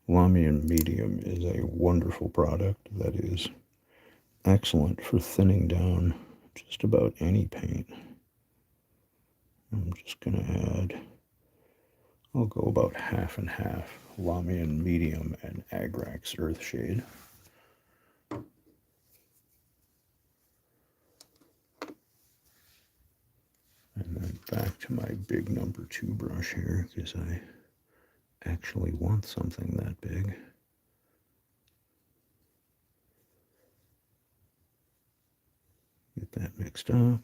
Speaker 1: Lamian Medium is a wonderful product that is excellent for thinning down just about any paint. I'm just going to add, I'll go about half and half, Lamian Medium and Agrax Earthshade. And then back to my big number 2 brush here, because I actually want something that big. Get that mixed up.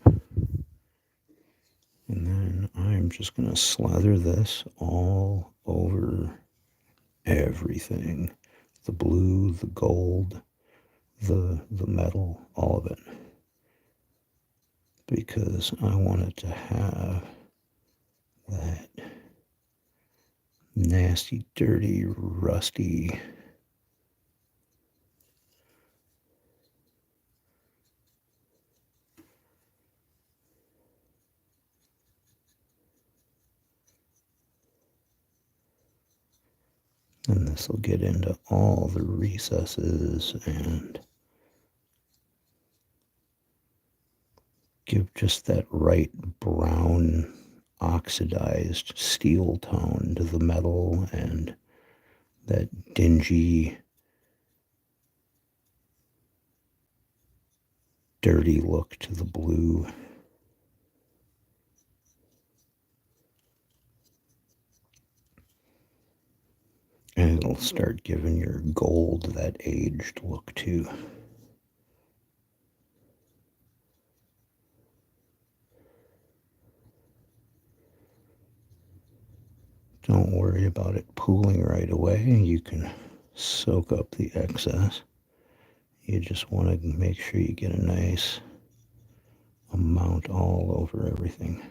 Speaker 1: And then I'm just going to slather this all over everything. The blue, the gold, the metal, all of it. Because I want it to have that nasty, dirty, rusty and this will get into all the recesses and give just that right brown oxidized steel tone to the metal and that dingy, dirty look to the blue. And it'll start giving your gold that aged look too. Don't worry about it pooling right away. You can soak up the excess. You just want to make sure you get a nice amount all over everything.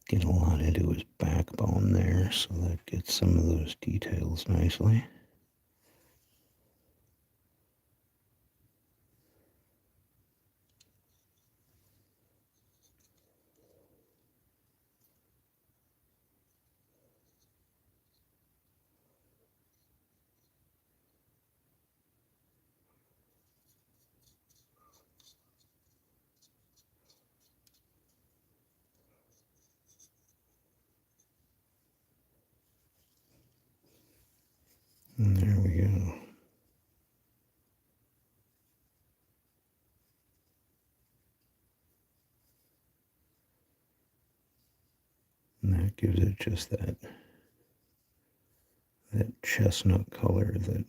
Speaker 1: Get a lot into his backbone there, so that gets some of those details nicely. And there we go. And that gives it just that chestnut color that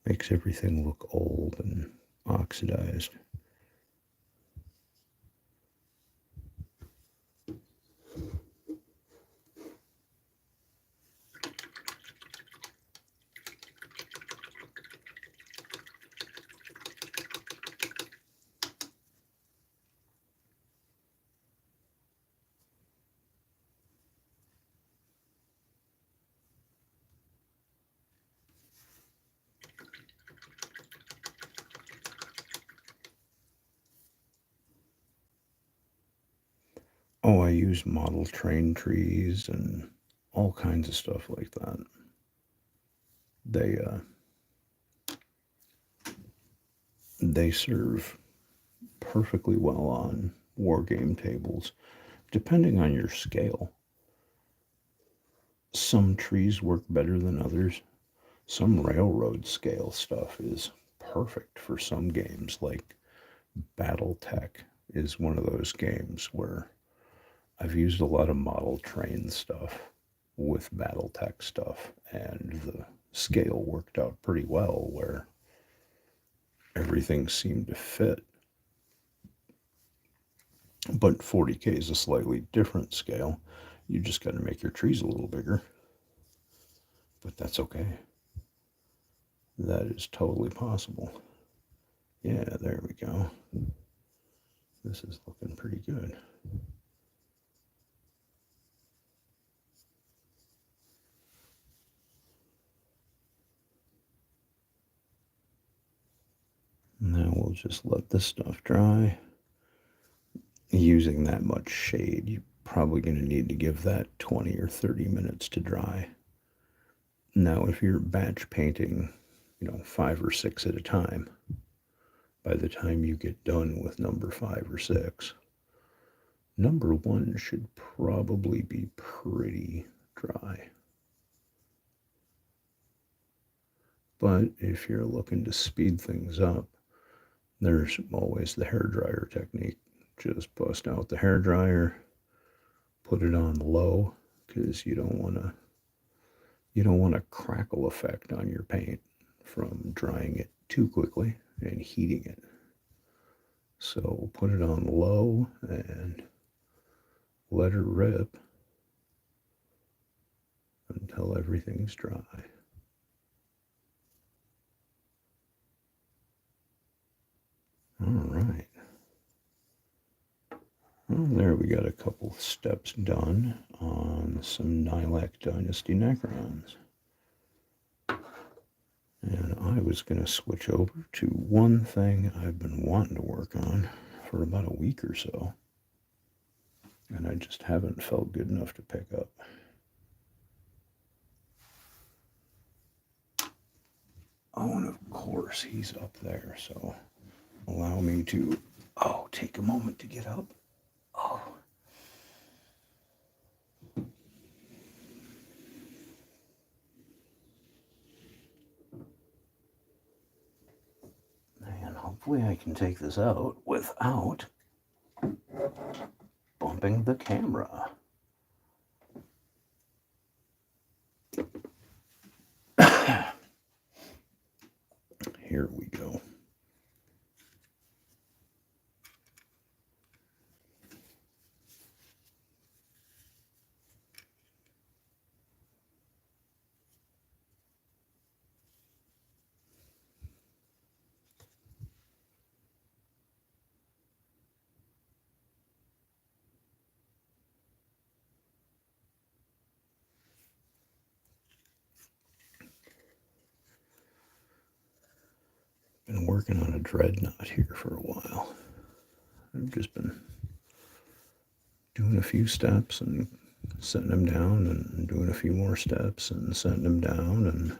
Speaker 1: makes everything look old and oxidized. Oh, I use model train trees and all kinds of stuff like that. They serve perfectly well on war game tables, depending on your scale. Some trees work better than others. Some railroad scale stuff is perfect for some games, like Battletech is one of those games where I've used a lot of model train stuff with Battletech stuff, and the scale worked out pretty well where everything seemed to fit. But 40K is a slightly different scale. You just got to make your trees a little bigger. But that's okay. That is totally possible. Yeah, there we go. This is looking pretty good. Now we'll just let this stuff dry. Using that much shade, you're probably going to need to give that 20 or 30 minutes to dry. Now, if you're batch painting, 5 or 6 at a time, by the time you get done with number 5 or 6, number 1 should probably be pretty dry. But if you're looking to speed things up, there's always the hair dryer technique. Just bust out the hair dryer, put it on low, because you don't want a crackle effect on your paint from drying it too quickly and heating it. So put it on low and let her rip until everything's dry. All right. Well, there we got a couple steps done on some Nilak Dynasty Necrons. And I was going to switch over to one thing I've been wanting to work on for about a week or so. And I just haven't felt good enough to pick up. Oh, and of course he's up there, so allow me to, take a moment to get up. Oh. And hopefully I can take this out without bumping the camera. Here we go. Been working on a dreadnought here for a while. I've just been doing a few steps and setting them down and doing a few more steps and setting them down, and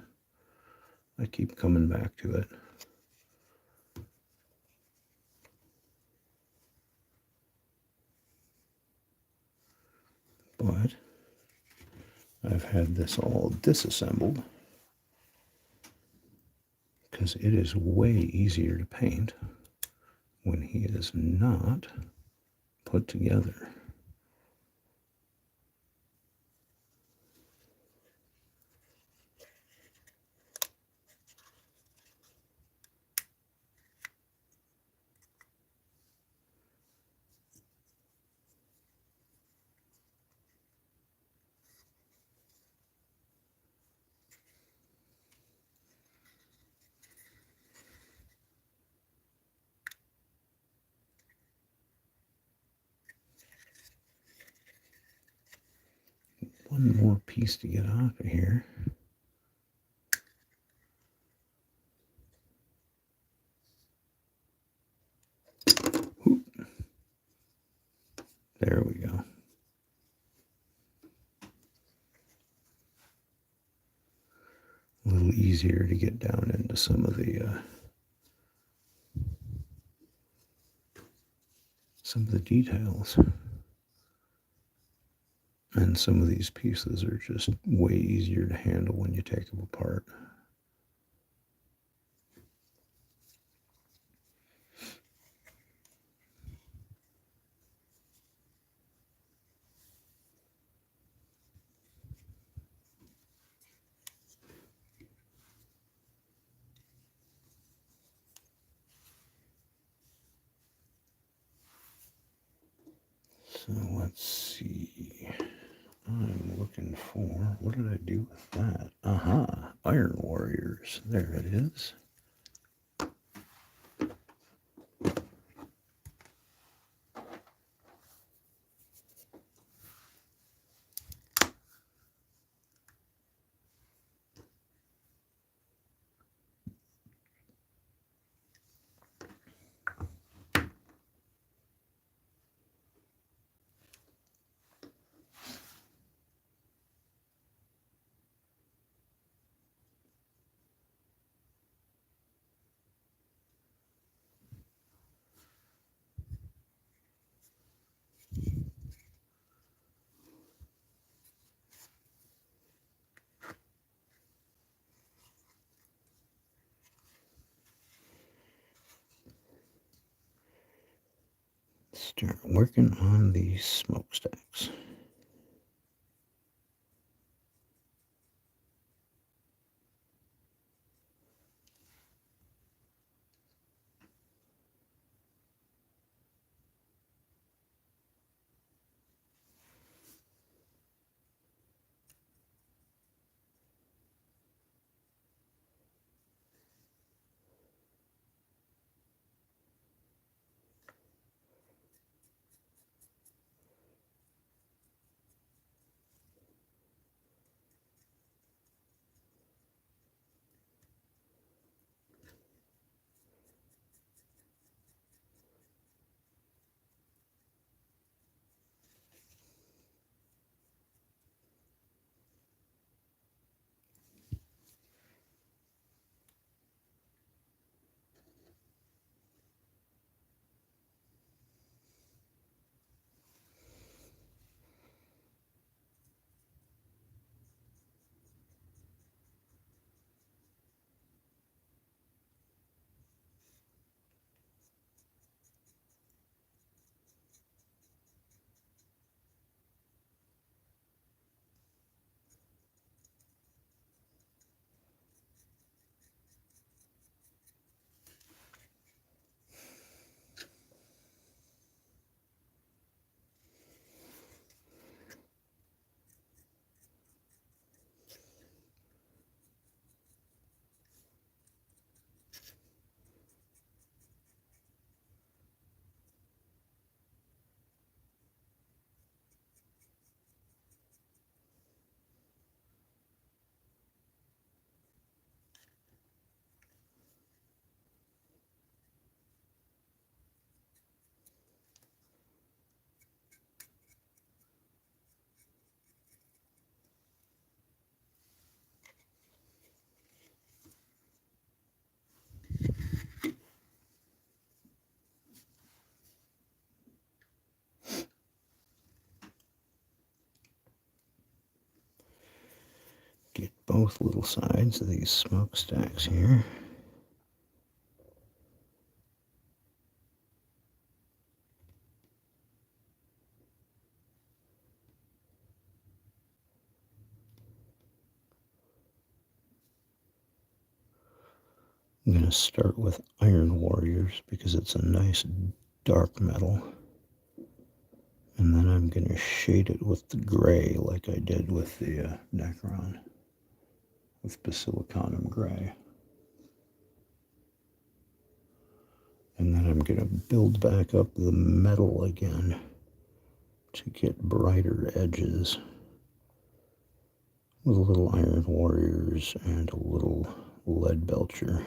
Speaker 1: I keep coming back to it. But I've had this all disassembled because it is way easier to paint when he is not put together. One more piece to get off of here. There we go. A little easier to get down into some of the details. And some of these pieces are just way easier to handle when you take them apart. So let's see. I'm looking for, what did I do with that? Aha, Iron Warriors. There it is. Start working on these smokestacks. both little sides of these smokestacks here. I'm going to start with Iron Warriors because it's a nice dark metal. And then I'm going to shade it with the gray like I did with the necron, with basilicanum gray. And then I'm going to build back up the metal again to get brighter edges with a little Iron Warriors and a little Lead Belcher.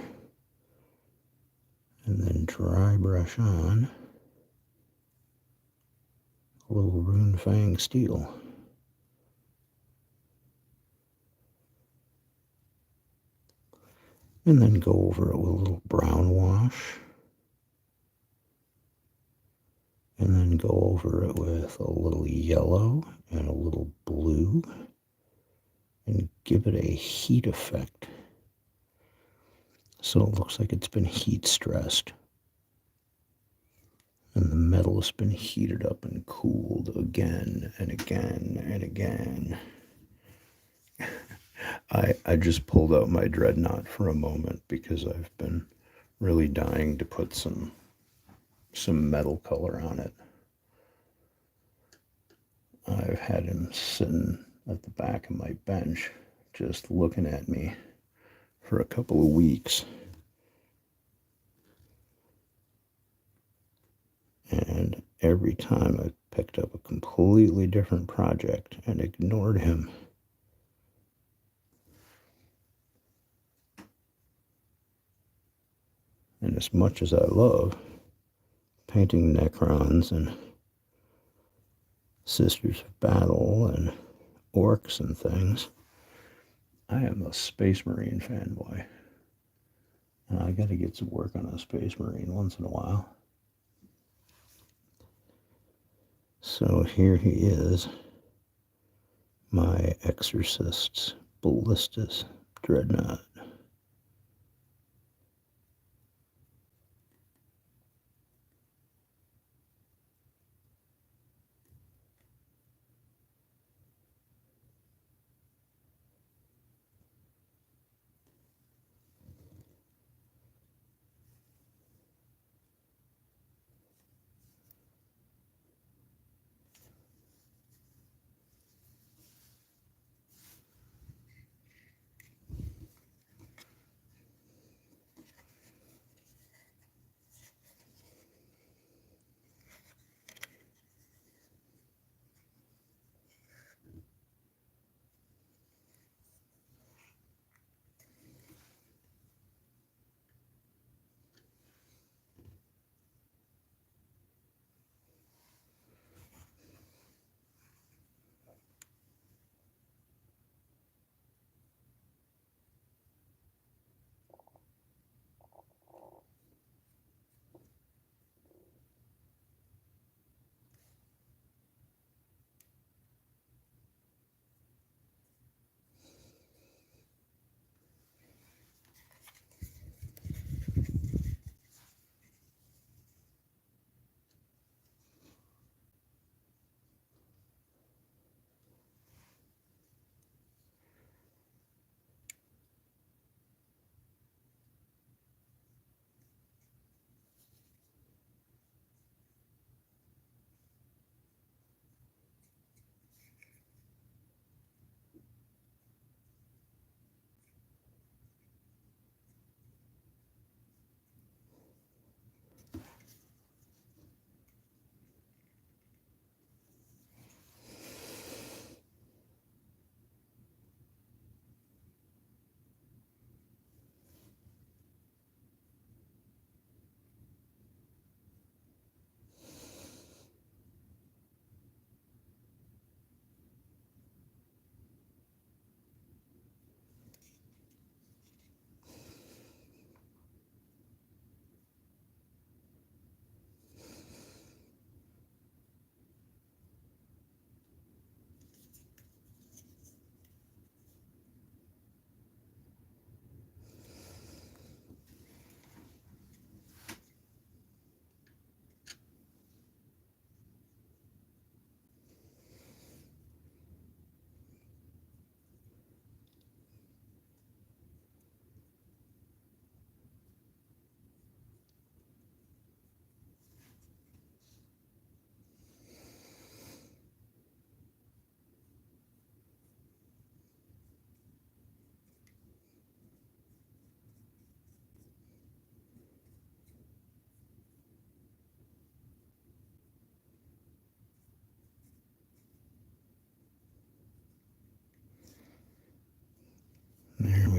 Speaker 1: And then dry brush on a little Rune Fang Steel. And then go over it with a little brown wash. And then go over it with a little yellow and a little blue. And give it a heat effect. So it looks like it's been heat stressed. And the metal has been heated up and cooled again and again and again. I just pulled out my dreadnought for a moment because I've been really dying to put some metal color on it. I've had him sitting at the back of my bench just looking at me for a couple of weeks. And every time I picked up a completely different project and ignored him. And as much as I love painting Necrons and Sisters of Battle and Orcs and things, I am a Space Marine fanboy. And I got to get some work on a Space Marine once in a while. So here he is, my Exorcist's Ballistus Dreadnought.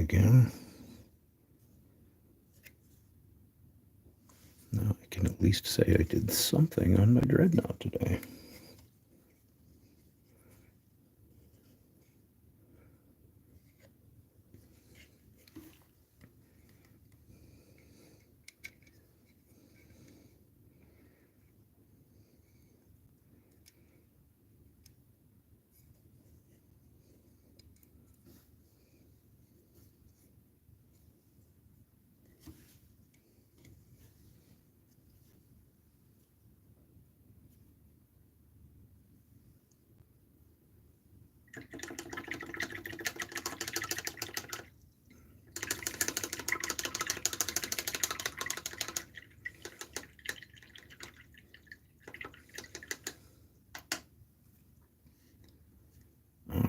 Speaker 1: again. Now I can at least say I did something on my dreadnought today.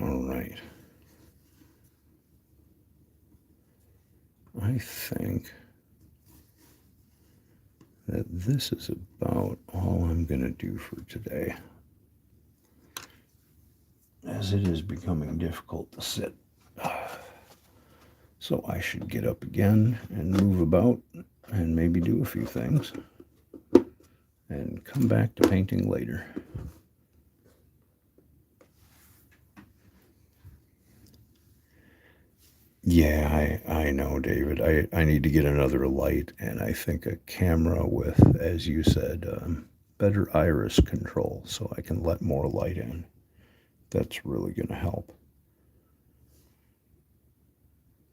Speaker 1: All right. I think that this is about all I'm going to do for today, as it is becoming difficult to sit. So I should get up again and move about and maybe do a few things and come back to painting later. Yeah, I know, David. I need to get another light, and I think a camera with, as you said, better iris control so I can let more light in. That's really going to help.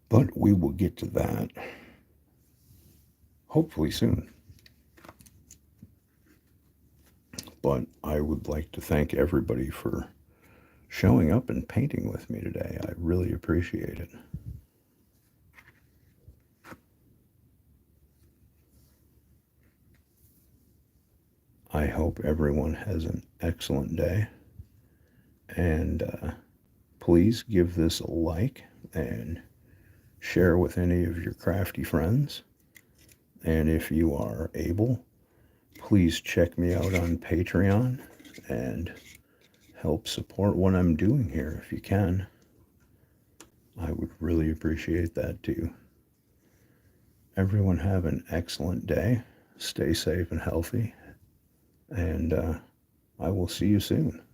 Speaker 1: But we will get to that hopefully soon. But I would like to thank everybody for showing up and painting with me today. I really appreciate it. I hope everyone has an excellent day. And please give this a like and share with any of your crafty friends. And if you are able, please check me out on Patreon and help support what I'm doing here if you can. I would really appreciate that too. Everyone have an excellent day. Stay safe and healthy. And I will see you soon.